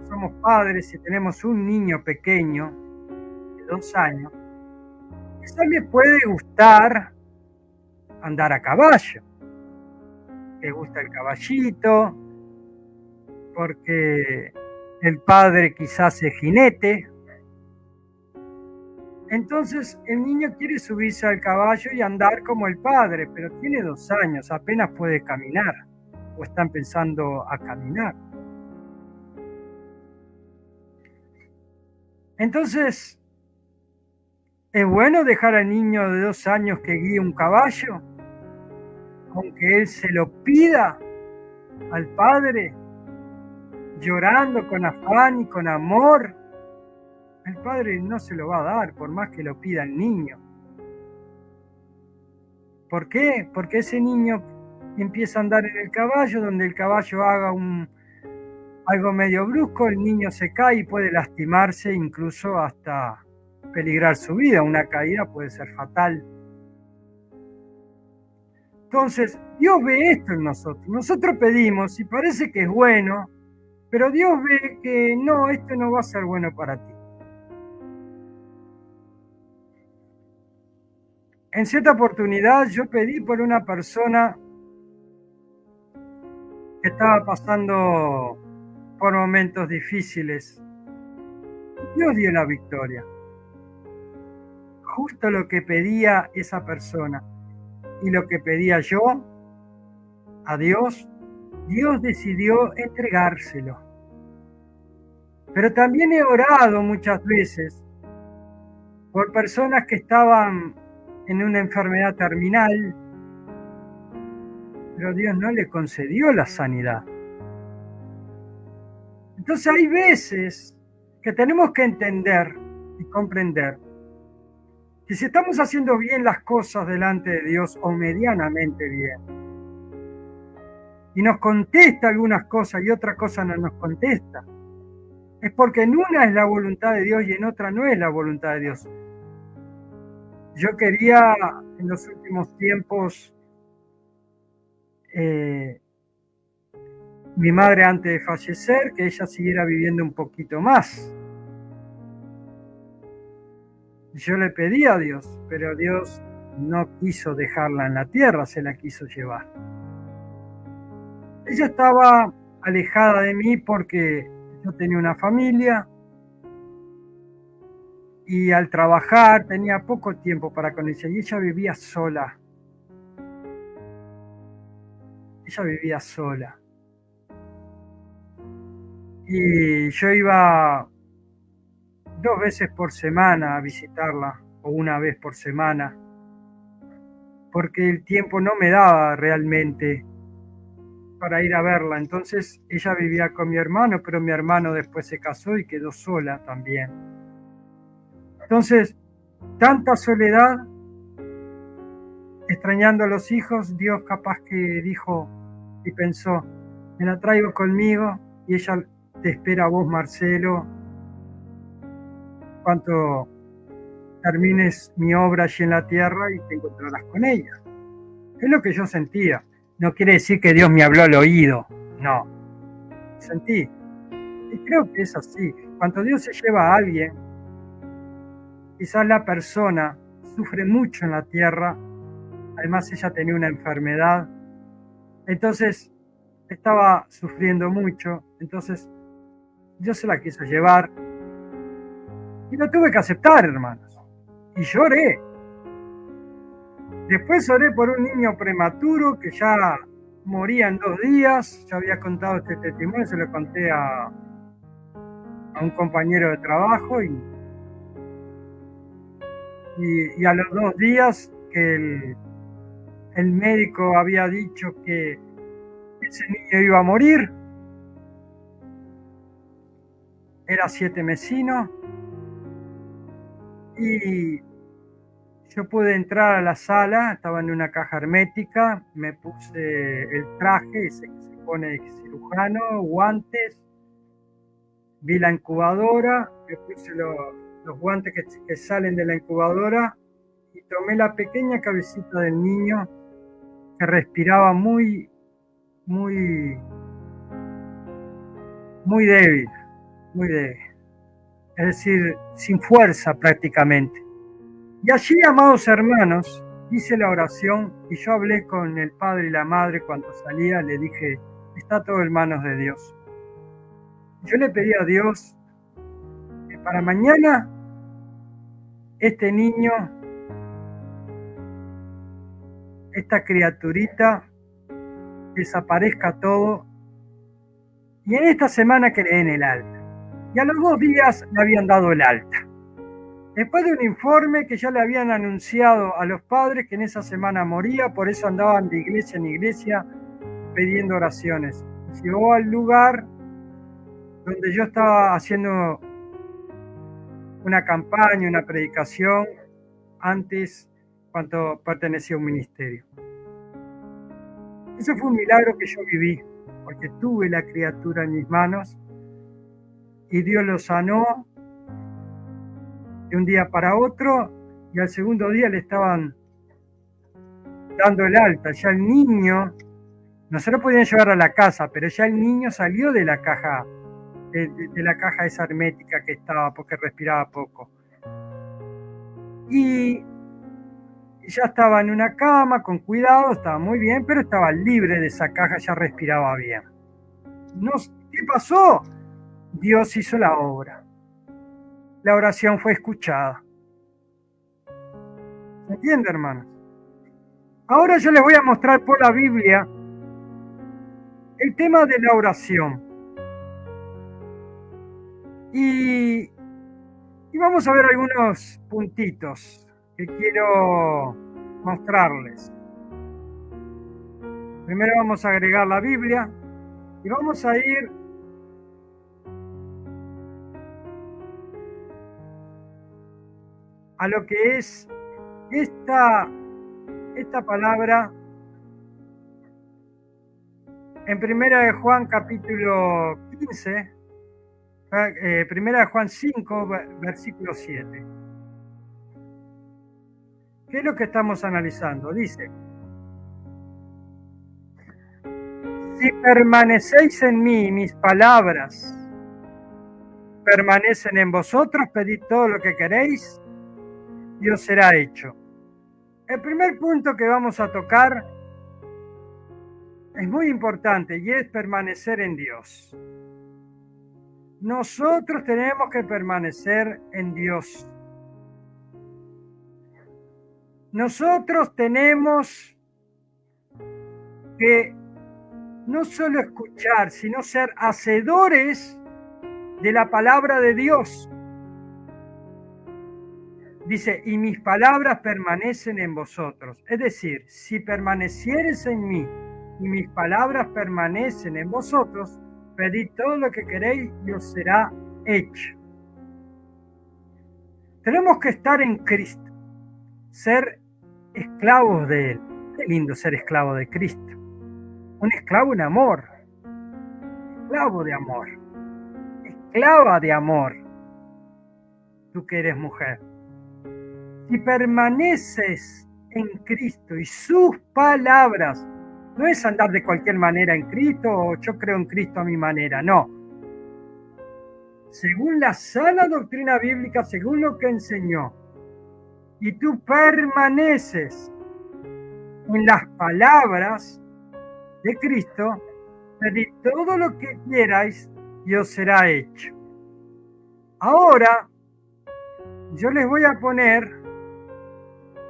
somos padres y tenemos un niño pequeño de 2 años, quizás le puede gustar andar a caballo. Le gusta el caballito, porque el padre quizás es jinete. Entonces el niño quiere subirse al caballo y andar como el padre, pero tiene 2 años, apenas puede caminar o está empezando a caminar. Entonces, ¿es bueno dejar al niño de 2 años que guíe un caballo? Aunque él se lo pida al padre, llorando con afán y con amor, el padre no se lo va a dar por más que lo pida el niño. ¿Por qué? Porque ese niño empieza a andar en el caballo, donde el caballo haga algo medio brusco, el niño se cae y puede lastimarse, incluso hasta peligrar su vida. Una caída puede ser fatal. Entonces, Dios ve esto en nosotros. Nosotros pedimos y parece que es bueno, pero Dios ve que no, esto no va a ser bueno para ti. En cierta oportunidad yo pedí por una persona que estaba pasando por momentos difíciles. Dios dio la victoria. Justo lo que pedía esa persona y lo que pedía yo a Dios, Dios decidió entregárselo. Pero también he orado muchas veces por personas que estaban en una enfermedad terminal, pero Dios no le concedió la sanidad. Entonces hay veces que tenemos que entender y comprender que si estamos haciendo bien las cosas delante de Dios o medianamente bien, y nos contesta algunas cosas y otras cosas no nos contesta, es porque en una es la voluntad de Dios y en otra no es la voluntad de Dios. Yo quería en los últimos tiempos, mi madre antes de fallecer, que ella siguiera viviendo un poquito más. Yo le pedí a Dios, pero Dios no quiso dejarla en la tierra, se la quiso llevar. Ella estaba alejada de mí porque yo tenía una familia y al trabajar tenía poco tiempo para con ella y ella vivía sola. Ella vivía sola. Y yo iba 2 veces por semana a visitarla, o 1 vez por semana, porque el tiempo no me daba realmente para ir a verla. Entonces ella vivía con mi hermano, pero mi hermano después se casó y quedó sola también. Entonces, tanta soledad, extrañando a los hijos, Dios capaz que dijo y pensó, me la traigo conmigo y ella te espera a vos, Marcelo, cuanto termines mi obra allí en la tierra y te encontrarás con ella. Es lo que yo sentía. No quiere decir que Dios me habló al oído, no. Sentí. Y creo que es así. Cuando Dios se lleva a alguien, quizás la persona sufre mucho en la tierra. Además ella tenía una enfermedad. Entonces estaba sufriendo mucho. Entonces Dios se la quiso llevar. Y lo tuve que aceptar, hermanos. Y lloré. Después oré por un niño prematuro que ya moría en 2 días. Ya había contado este testimonio, se lo conté a un compañero de trabajo y a los 2 días que el médico había dicho que ese niño iba a morir. Era 7 mesino y yo pude entrar a la sala, estaba en una caja hermética, me puse el traje ese que se pone cirujano, guantes, vi la incubadora, me puse los guantes que salen de la incubadora y tomé la pequeña cabecita del niño que respiraba muy, muy, muy débil, muy débil. Es decir, sin fuerza prácticamente. Y allí, amados hermanos, hice la oración y yo hablé con el padre y la madre cuando salía, le dije, está todo en manos de Dios. Yo le pedí a Dios que para mañana este niño, esta criaturita, desaparezca todo y en esta semana que le den el alta. Y a los 2 días le habían dado el alta. Después de un informe que ya le habían anunciado a los padres que en esa semana moría, por eso andaban de iglesia en iglesia pidiendo oraciones. Llegó al lugar donde yo estaba haciendo una campaña, una predicación, antes cuando pertenecía a un ministerio. Eso fue un milagro que yo viví, porque tuve la criatura en mis manos y Dios lo sanó de un día para otro y al segundo día le estaban dando el alta. Ya el niño, no se lo podían llevar a la casa, pero ya el niño salió de la caja, de la caja esa hermética que estaba porque respiraba poco. Y ya estaba en una cama con cuidado, estaba muy bien, pero estaba libre de esa caja, ya respiraba bien. ¿Qué pasó? Dios hizo la obra. La oración fue escuchada. ¿Se entiende, hermanos? Ahora yo les voy a mostrar por la Biblia el tema de la oración. Y vamos a ver algunos puntitos que quiero mostrarles. Primero vamos a agregar la Biblia y vamos a ir a lo que es esta palabra en Primera de Juan capítulo 15, Primera de Juan 5, versículo 7. ¿Qué es lo que estamos analizando? Dice, si permanecéis en mí, mis palabras permanecen en vosotros, pedid todo lo que queréis y os será hecho. El primer punto que vamos a tocar es muy importante y es permanecer en Dios. Nosotros tenemos que permanecer en Dios. Nosotros tenemos que no solo escuchar, sino ser hacedores de la palabra de Dios. Dice, y mis palabras permanecen en vosotros. Es decir, si permanecieres en mí y mis palabras permanecen en vosotros, pedid todo lo que queréis y os será hecho. Tenemos que estar en Cristo, ser esclavos de Él. Qué lindo ser esclavo de Cristo. Un esclavo en amor, esclavo de amor, esclava de amor. Tú que eres mujer. Si permaneces en Cristo y sus palabras, no es andar de cualquier manera en Cristo o yo creo en Cristo a mi manera, no. Según la sana doctrina bíblica, según lo que enseñó, y tú permaneces en las palabras de Cristo, pedid todo lo que quieráis y os será hecho. Ahora, yo les voy a poner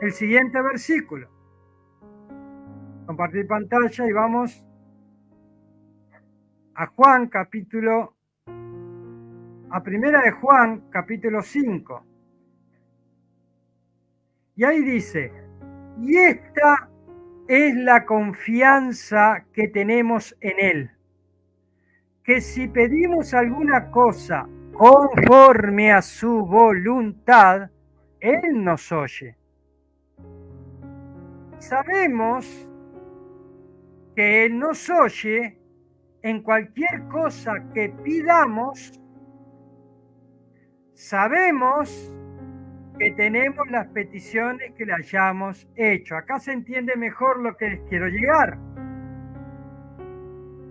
el siguiente versículo. Compartir pantalla y vamos a Primera de Juan, capítulo 5. Y ahí dice, y esta es la confianza que tenemos en Él, que si pedimos alguna cosa conforme a su voluntad, Él nos oye. Sabemos que Él nos oye en cualquier cosa que pidamos. Sabemos que tenemos las peticiones que le hayamos hecho. Acá se entiende mejor lo que les quiero llegar.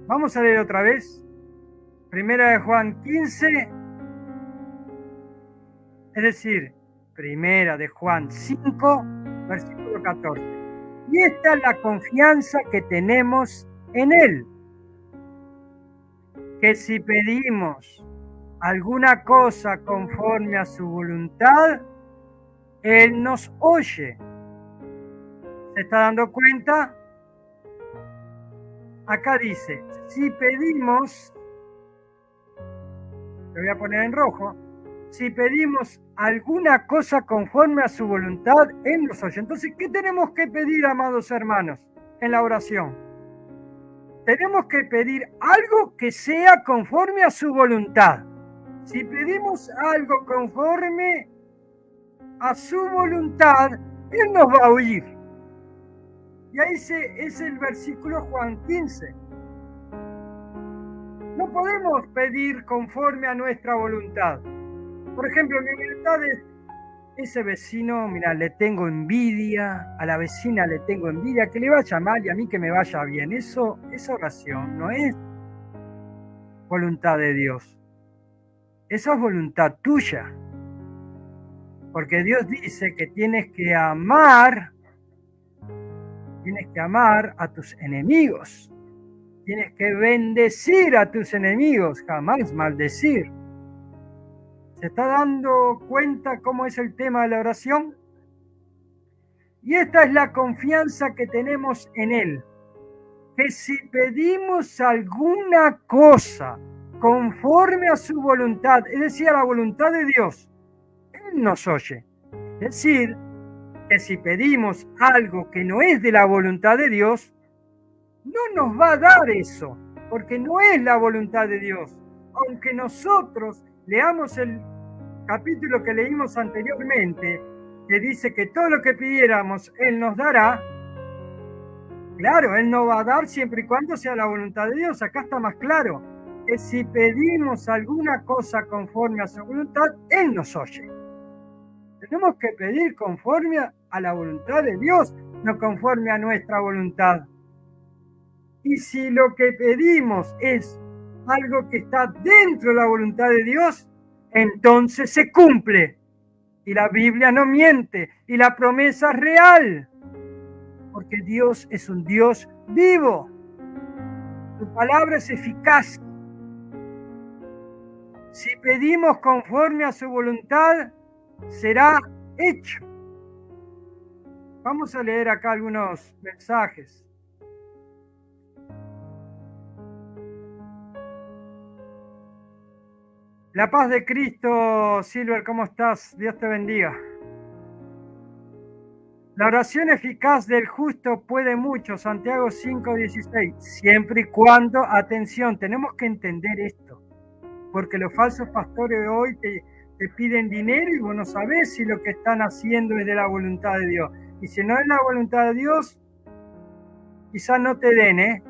Vamos a leer otra vez. Primera de Juan 15, es decir, Primera de Juan 5, versículo 14. Y esta es la confianza que tenemos en Él, que si pedimos alguna cosa conforme a su voluntad, Él nos oye. ¿Se está dando cuenta? Acá dice, si pedimos, lo voy a poner en rojo, si pedimos alguna cosa conforme a su voluntad, Él nos oye. Entonces, ¿qué tenemos que pedir, amados hermanos, en la oración? Tenemos que pedir algo que sea conforme a su voluntad. Si pedimos algo conforme a su voluntad, Él nos va a oír. Y ahí es el versículo Juan 15. No podemos pedir conforme a nuestra voluntad. Por ejemplo, mi voluntad es, ese vecino, mira, le tengo envidia, a la vecina le tengo envidia, que le vaya mal y a mí que me vaya bien. Esa oración no es voluntad de Dios. Esa es voluntad tuya. Porque Dios dice que tienes que amar a tus enemigos. Tienes que bendecir a tus enemigos, jamás maldecir. ¿Se está dando cuenta cómo es el tema de la oración? Y esta es la confianza que tenemos en Él. Que si pedimos alguna cosa conforme a su voluntad, es decir, a la voluntad de Dios, Él nos oye. Es decir, que si pedimos algo que no es de la voluntad de Dios, no nos va a dar eso, porque no es la voluntad de Dios. Aunque nosotros leamos el capítulo que leímos anteriormente, que dice que todo lo que pidiéramos, Él nos dará. Claro, Él nos va a dar siempre y cuando sea la voluntad de Dios. Acá está más claro, que si pedimos alguna cosa conforme a su voluntad, Él nos oye. Tenemos que pedir conforme a la voluntad de Dios, no conforme a nuestra voluntad. Y si lo que pedimos es algo que está dentro de la voluntad de Dios, entonces se cumple. Y la Biblia no miente, y la promesa es real. Porque Dios es un Dios vivo. Su palabra es eficaz. Si pedimos conforme a su voluntad, será hecho. Vamos a leer acá algunos mensajes. La paz de Cristo, Silver, ¿cómo estás? Dios te bendiga. La oración eficaz del justo puede mucho, Santiago 5:16, siempre y cuando, atención, tenemos que entender esto, porque los falsos pastores hoy te piden dinero y vos no sabés si lo que están haciendo es de la voluntad de Dios. Y si no es la voluntad de Dios, quizás no te den, ¿eh?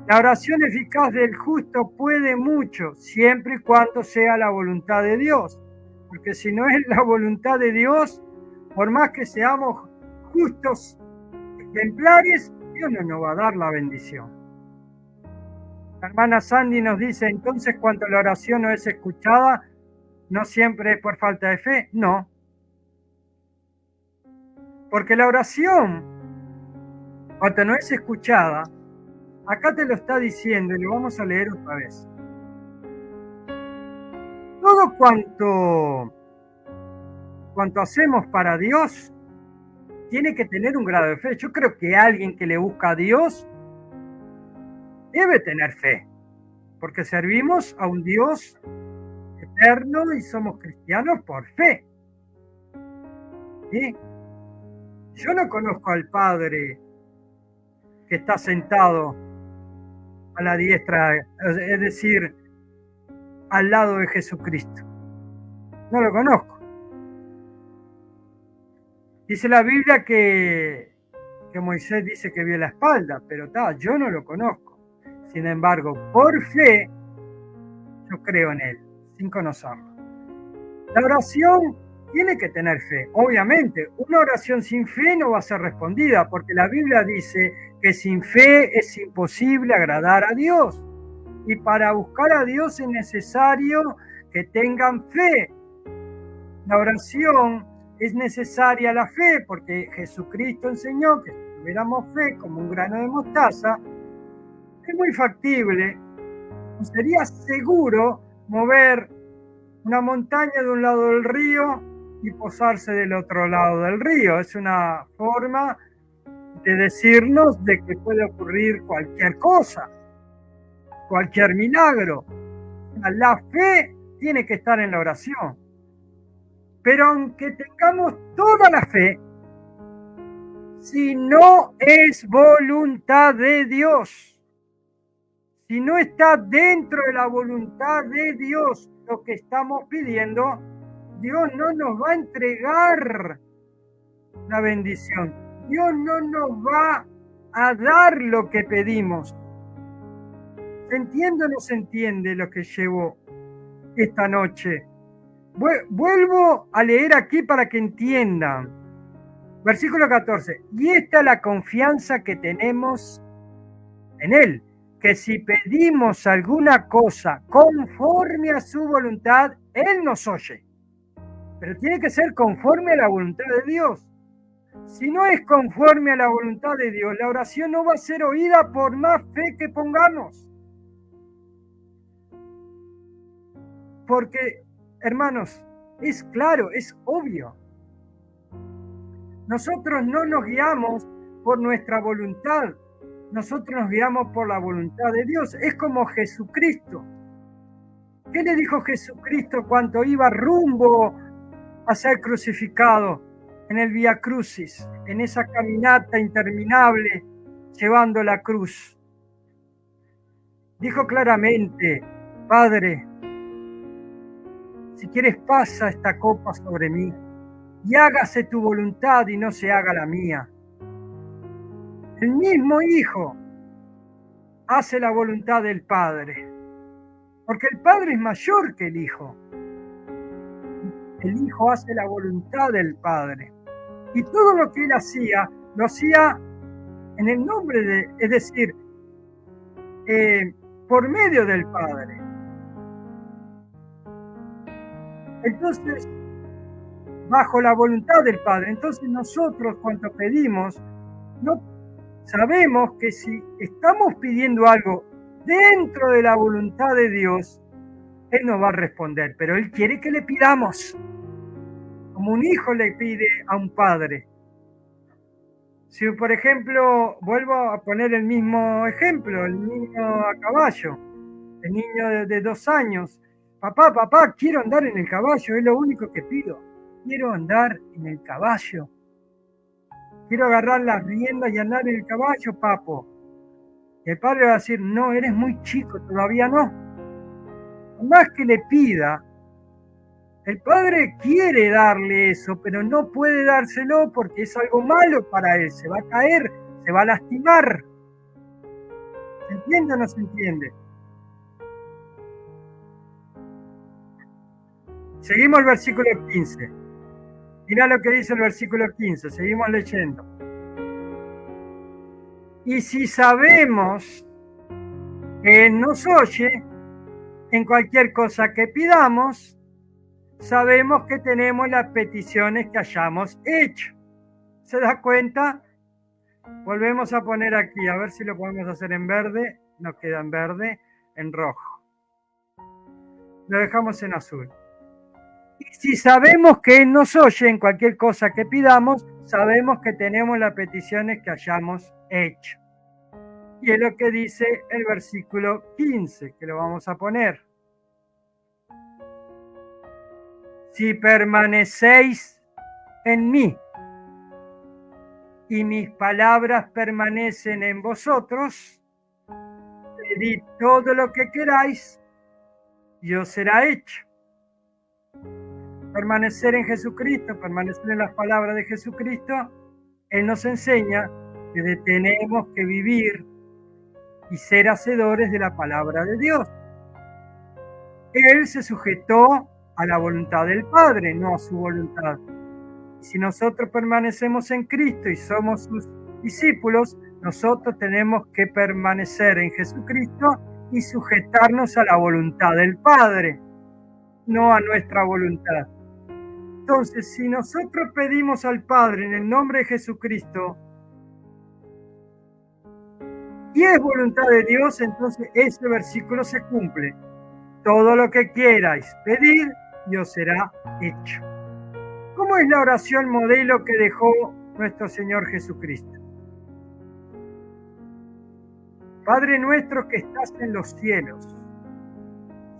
La oración eficaz del justo puede mucho, siempre y cuando sea la voluntad de Dios. Porque si no es la voluntad de Dios, por más que seamos justos, ejemplares, Dios no nos va a dar la bendición. La hermana Sandy nos dice, entonces cuando la oración no es escuchada, ¿no siempre es por falta de fe? No. Porque la oración, cuando no es escuchada, acá te lo está diciendo y lo vamos a leer otra vez. Todo cuanto hacemos para Dios tiene que tener un grado de fe. Yo creo que alguien que le busca a Dios debe tener fe, porque servimos a un Dios eterno y somos cristianos por fe. ¿Sí? Yo no conozco al Padre que está sentado a la diestra, es decir, al lado de Jesucristo. No lo conozco. Dice la Biblia que Moisés dice que vio la espalda, pero yo no lo conozco. Sin embargo, por fe, yo creo en él, sin conocerlo. La oración tiene que tener fe. Obviamente, una oración sin fe no va a ser respondida, porque la Biblia dice que sin fe es imposible agradar a Dios. Y para buscar a Dios es necesario que tengan fe. La oración es necesaria la fe, porque Jesucristo enseñó que si tuviéramos fe como un grano de mostaza, es muy factible, sería seguro mover una montaña de un lado del río y posarse del otro lado del río. Es una forma de decirnos de que puede ocurrir cualquier cosa, cualquier milagro. La fe tiene que estar en la oración. Pero aunque tengamos toda la fe, si no es voluntad de Dios, si no está dentro de la voluntad de Dios lo que estamos pidiendo, Dios no nos va a entregar la bendición. Dios no nos va a dar lo que pedimos. ¿Se entiende o no se entiende lo que llevo esta noche? Vuelvo a leer aquí para que entiendan. Versículo 14. Y esta es la confianza que tenemos en Él, que si pedimos alguna cosa conforme a su voluntad, Él nos oye. Pero tiene que ser conforme a la voluntad de Dios. Si no es conforme a la voluntad de Dios, la oración no va a ser oída por más fe que pongamos. Porque, hermanos, es claro, es obvio. Nosotros no nos guiamos por nuestra voluntad. Nosotros nos guiamos por la voluntad de Dios. Es como Jesucristo. ¿Qué le dijo Jesucristo cuando iba rumbo a ser crucificado en el Vía Crucis, en esa caminata interminable llevando la cruz? Dijo claramente: Padre, si quieres pasa esta copa sobre mí y hágase tu voluntad y no se haga la mía. El mismo Hijo hace la voluntad del Padre, porque el Padre es mayor que el Hijo. El Hijo hace la voluntad del Padre. Y todo lo que Él hacía, lo hacía en el nombre de, es decir, por medio del Padre. Entonces, bajo la voluntad del Padre. Entonces nosotros cuando pedimos, no sabemos que si estamos pidiendo algo dentro de la voluntad de Dios, Él nos va a responder, pero Él quiere que le pidamos, como un hijo le pide a un padre. Si, por ejemplo, vuelvo a poner el mismo ejemplo, el niño a caballo, el niño de 2 años, papá, quiero andar en el caballo, es lo único que pido, quiero andar en el caballo. quiero agarrar las riendas y andar en el caballo, papo. Y el padre va a decir, no, eres muy chico, todavía no. Por más que le pida, el padre quiere darle eso, pero no puede dárselo porque es algo malo para él. Se va a caer, se va a lastimar. ¿Se entiende o no se entiende? Seguimos el versículo 15. Mirá lo que dice el versículo 15. Seguimos leyendo. Y si sabemos que Él nos oye, en cualquier cosa que pidamos, sabemos que tenemos las peticiones que hayamos hecho. ¿Se da cuenta? Volvemos a poner aquí, a ver si lo podemos hacer en verde. No queda en verde, en rojo. Lo dejamos en azul. Y si sabemos que Él nos oye en cualquier cosa que pidamos, sabemos que tenemos las peticiones que hayamos hecho. Y es lo que dice el versículo 15, que lo vamos a poner. Si permanecéis en mí y mis palabras permanecen en vosotros, pedid todo lo que queráis y os será hecho. Permanecer en Jesucristo, permanecer en las palabras de Jesucristo, Él nos enseña que tenemos que vivir y ser hacedores de la palabra de Dios. Él se sujetó a la voluntad del Padre, no a su voluntad. Y si nosotros permanecemos en Cristo y somos sus discípulos, nosotros tenemos que permanecer en Jesucristo y sujetarnos a la voluntad del Padre, no a nuestra voluntad. Entonces, si nosotros pedimos al Padre en el nombre de Jesucristo, y es voluntad de Dios, entonces este versículo se cumple. Todo lo que quierais pedir, y os será hecho. ¿Cómo es la oración modelo que dejó nuestro Señor Jesucristo? Padre nuestro que estás en los cielos,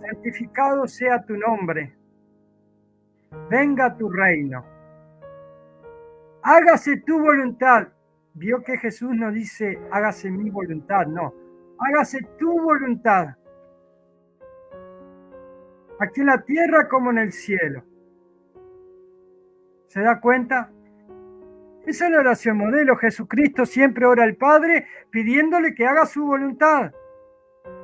santificado sea tu nombre. Venga tu reino. Hágase tu voluntad. Vio que Jesús no dice, hágase mi voluntad, no. Hágase tu voluntad. Aquí en la tierra como en el cielo. ¿Se da cuenta? Esa es la oración modelo. Jesucristo siempre ora al Padre pidiéndole que haga su voluntad.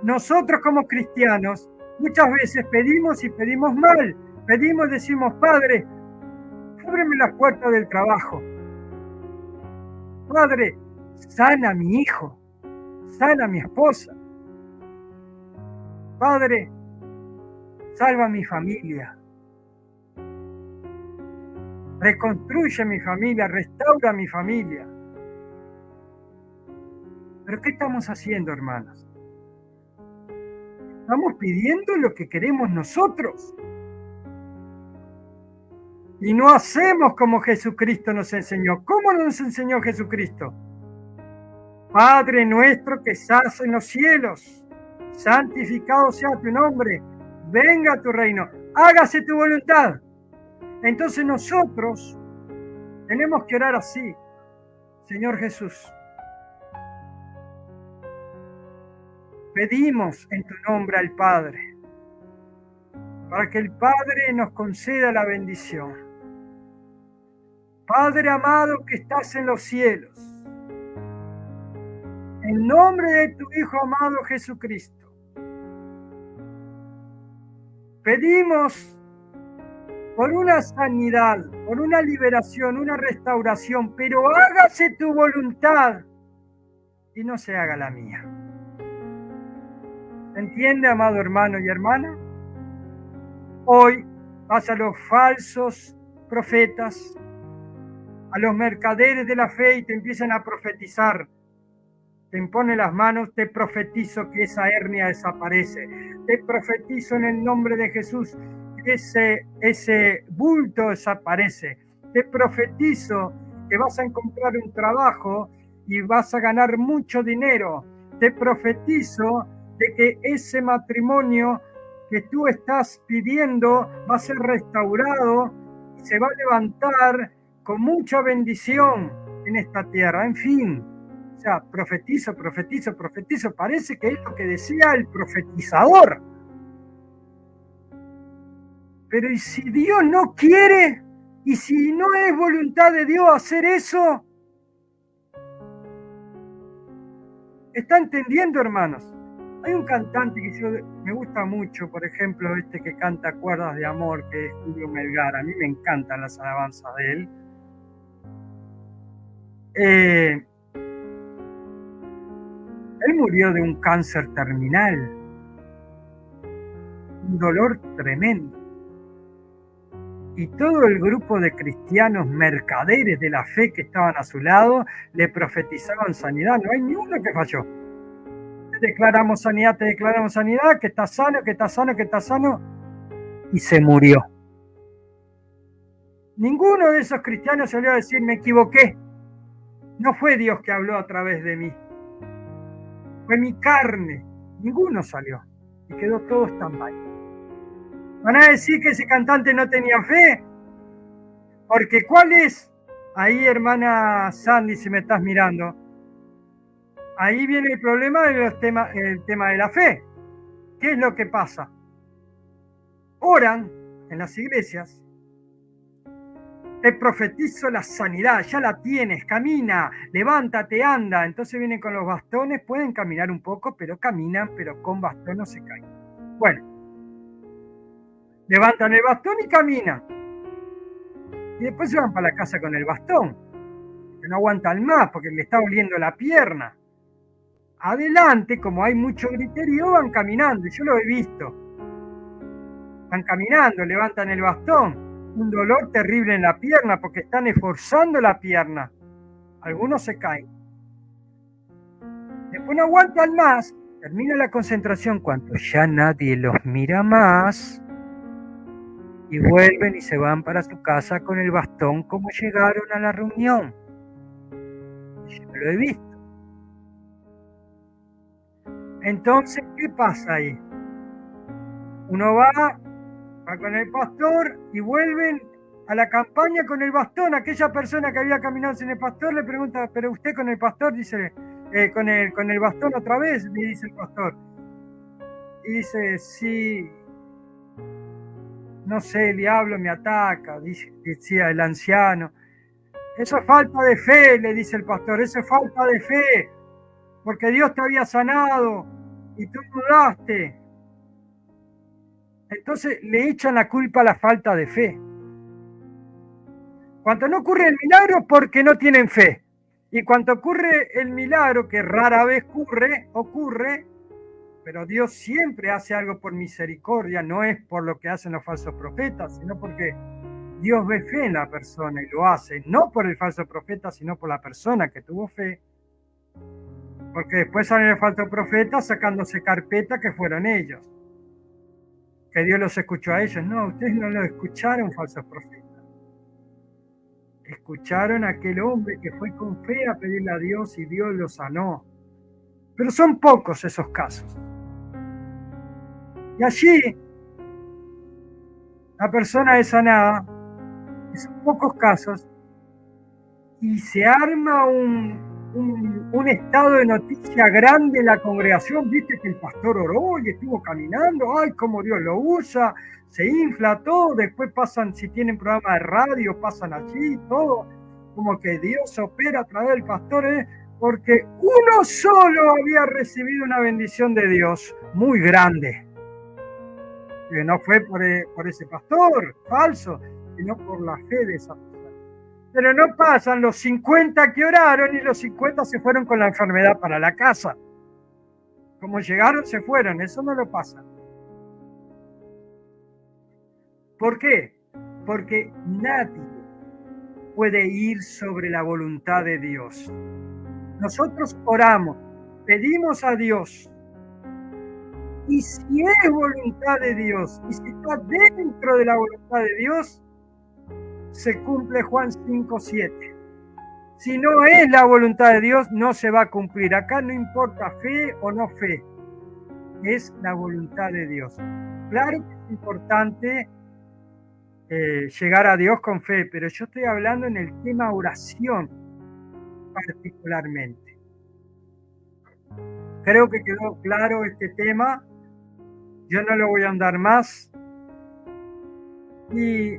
Nosotros como cristianos muchas veces pedimos y pedimos mal. Pedimos, decimos, Padre, ábreme las puertas del trabajo. Padre, sana a mi hijo, sana a mi esposa. Padre, salva a mi familia. Reconstruye mi familia, restaura mi familia. ¿Pero qué estamos haciendo, hermanos? Estamos pidiendo lo que queremos nosotros. Y no hacemos como Jesucristo nos enseñó. ¿Cómo nos enseñó Jesucristo? Padre nuestro que estás en los cielos, santificado sea tu nombre, venga tu reino, hágase tu voluntad. Entonces nosotros tenemos que orar así. Señor Jesús, pedimos en tu nombre al Padre, para que el Padre nos conceda la bendición. Padre amado que estás en los cielos, en nombre de tu Hijo amado Jesucristo, pedimos por una sanidad, por una liberación, una restauración, pero hágase tu voluntad y no se haga la mía. ¿Entiende, amado hermano y hermana? Hoy vas a los falsos profetas, a los mercaderes de la fe y te empiezan a profetizar. Te imponen las manos, te profetizo que esa hernia desaparece. Te profetizo en el nombre de Jesús que ese bulto desaparece. Te profetizo que vas a encontrar un trabajo y vas a ganar mucho dinero. Te profetizo de que ese matrimonio que tú estás pidiendo va a ser restaurado y se va a levantar con mucha bendición. en esta tierra. En fin, o sea, profetizo, parece que es lo que decía el profetizador. Pero ¿y si Dios no quiere? ¿Y si no es voluntad de Dios hacer eso? ¿Está entendiendo, hermanos? Hay un cantante que me gusta mucho, por ejemplo, este que canta Cuerdas de Amor, que es Julio Melgar. A mí me encantan las alabanzas de él. Él murió de un cáncer terminal, un dolor tremendo. Y todo el grupo de cristianos mercaderes de la fe que estaban a su lado le profetizaban sanidad. No hay ni uno que falló. Te declaramos sanidad, que está sano, que está sano, que está sano. Y se murió. Ninguno de esos cristianos salió a decir, me equivoqué. No fue Dios que habló a través de mí. Fue mi carne. Ninguno salió. Y quedó todo stand-by. ¿Van a decir que ese cantante no tenía fe? Porque ¿cuál es? Ahí, hermana Sandy, si me estás mirando, ahí viene el problema del tema de la fe. ¿Qué es lo que pasa? Oran en las iglesias, te profetizo la sanidad, ya la tienes, camina, levántate, anda. Entonces vienen con los bastones, pueden caminar un poco, pero caminan, pero con bastón no se caen. Bueno, levantan el bastón y caminan. Y después se van para la casa con el bastón, que no aguantan más porque le está doliendo la pierna. Adelante, como hay mucho griterío, van caminando, y yo lo he visto. Van caminando, levantan el bastón. Un dolor terrible en la pierna porque están esforzando la pierna. Algunos se caen. Después no aguantan más. Termina la concentración cuando ya nadie los mira más. Y vuelven y se van para su casa con el bastón como llegaron a la reunión. Yo lo he visto. Entonces, ¿qué pasa ahí? Uno va con el pastor y vuelven a la campaña con el bastón. Aquella persona que había caminado sin el pastor le pregunta, ¿pero usted con el pastor? Dice, con el bastón otra vez, le dice el pastor. Y dice, sí, no sé, el diablo me ataca, decía el anciano. Eso es falta de fe, le dice el pastor, eso es falta de fe, porque Dios te había sanado y tú dudaste. Entonces le echan la culpa a la falta de fe. Cuando no ocurre el milagro, porque no tienen fe. Y cuando ocurre el milagro, que rara vez ocurre, pero Dios siempre hace algo por misericordia, no es por lo que hacen los falsos profetas, sino porque Dios ve fe en la persona y lo hace, no por el falso profeta, sino por la persona que tuvo fe. Porque después salen los falsos profetas sacándose carpeta que fueron ellos. Que Dios los escuchó a ellos. No, ustedes no lo escucharon, falsos profetas. Escucharon a aquel hombre que fue con fe a pedirle a Dios y Dios lo sanó. Pero son pocos esos casos. Y allí la persona es sanada, y son pocos casos, y se arma un estado de noticia grande en la congregación. Viste que el pastor oró y estuvo caminando, ay, cómo Dios lo usa, se infla todo, después pasan, si tienen programa de radio, pasan allí, todo, como que Dios opera a través del pastor, porque uno solo había recibido una bendición de Dios muy grande, que no fue por ese pastor falso, sino por la fe de esa persona. Pero no pasan los 50 que oraron y los 50 se fueron con la enfermedad para la casa. Como llegaron, se fueron. Eso no lo pasa. ¿Por qué? Porque nadie puede ir sobre la voluntad de Dios. Nosotros oramos, pedimos a Dios. Y si es voluntad de Dios, y si está dentro de la voluntad de Dios, se cumple Juan 5:7. Si no es la voluntad de Dios, no se va a cumplir. Acá no importa fe o no fe, es la voluntad de Dios. Claro que es importante llegar a Dios con fe, pero yo estoy hablando en el tema oración. particularmente. Creo que quedó claro este tema. Yo no lo voy a ahondar más. Y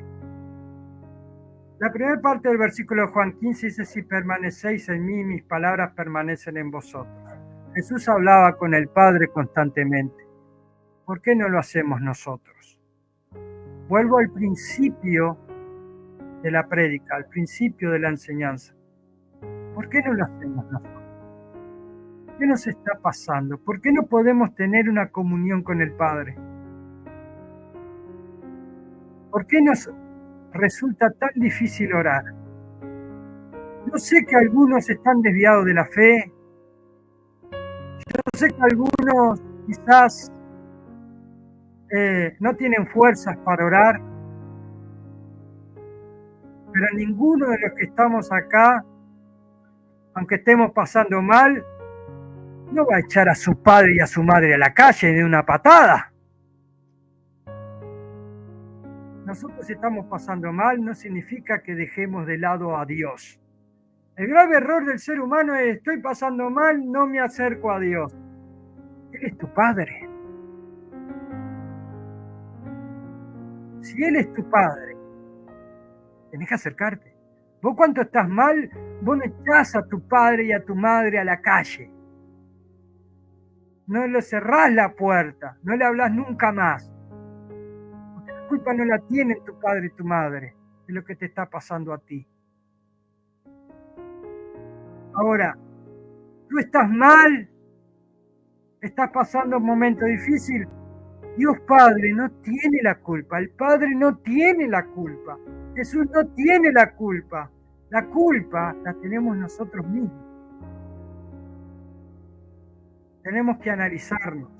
la primera parte del versículo de Juan 15 dice: si permanecéis en mí, mis palabras permanecen en vosotros. Jesús hablaba con el Padre constantemente. ¿Por qué no lo hacemos nosotros? Vuelvo al principio de la prédica, al principio de la enseñanza. ¿Por qué no lo hacemos nosotros? ¿Qué nos está pasando? ¿Por qué no podemos tener una comunión con el Padre? ¿Por qué nos resulta tan difícil orar? Yo sé que algunos están desviados de la fe. Yo sé que algunos quizás no tienen fuerzas para orar. Pero ninguno de los que estamos acá, aunque estemos pasando mal, no va a echar a su padre y a su madre a la calle de una patada. Nosotros estamos pasando mal, no significa que dejemos de lado a Dios. El grave error del ser humano es: estoy pasando mal, no me acerco a Dios. Él es tu Padre. Si Él es tu Padre, tenés que acercarte. Vos cuando estás mal, vos no echás a tu padre y a tu madre a la calle. No le cerrás la puerta, no le hablas nunca más. Porque la culpa no la tienen tu padre y tu madre de lo que te está pasando a ti. Ahora, tú estás mal, estás pasando un momento difícil. Dios Padre no tiene la culpa, el Padre no tiene la culpa, Jesús no tiene la culpa. La culpa la tenemos nosotros mismos. Tenemos que analizarnos.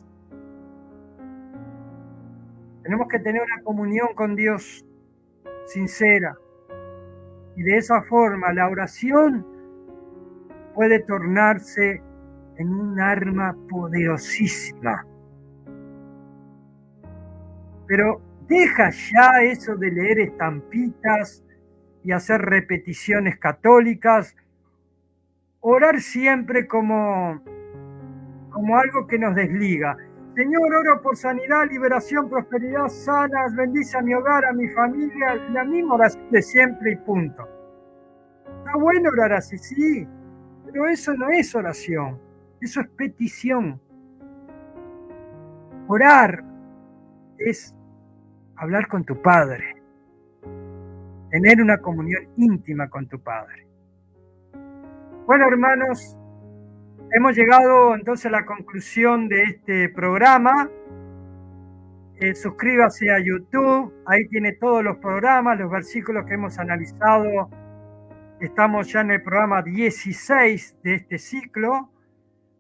Tenemos que tener una comunión con Dios sincera. Y de esa forma la oración puede tornarse en un arma poderosísima. Pero deja ya eso de leer estampitas y hacer repeticiones católicas. Orar siempre como algo que nos desliga. Señor, oro por sanidad, liberación, prosperidad, sanas, bendice a mi hogar, a mi familia, la misma oración de siempre y punto. Está bueno orar así, sí, pero eso no es oración, eso es petición. Orar es hablar con tu Padre, tener una comunión íntima con tu Padre. Bueno, hermanos, hemos llegado entonces a la conclusión de este programa. Suscríbase a YouTube, ahí tiene todos los programas, los versículos que hemos analizado. Estamos ya en el programa 16 de este ciclo.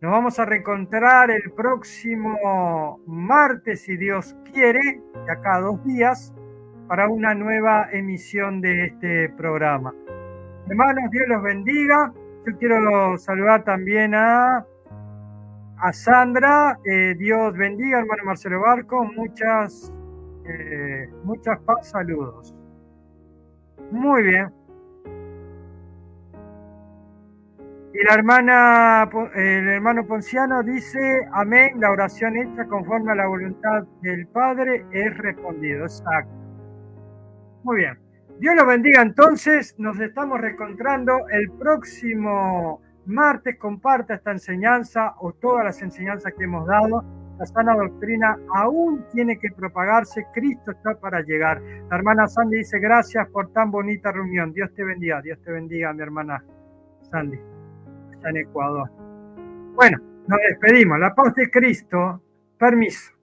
Nos vamos a reencontrar el próximo martes, si Dios quiere, de acá a 2 días, para una nueva emisión de este programa. Hermanos, Dios los bendiga. Yo quiero saludar también a Sandra. Dios bendiga, hermano Marcelo Barco. Muchas paz, saludos. Muy bien. Y el hermano Ponciano dice: amén, la oración hecha conforme a la voluntad del Padre es respondido. Exacto. Muy bien. Dios los bendiga entonces. Nos estamos reencontrando el próximo martes. Comparta esta enseñanza o todas las enseñanzas que hemos dado. La sana doctrina aún tiene que propagarse. Cristo está para llegar. La hermana Sandy dice: gracias por tan bonita reunión. Dios te bendiga. Dios te bendiga, mi hermana Sandy. Está en Ecuador. Bueno, nos despedimos. La paz de Cristo. Permiso.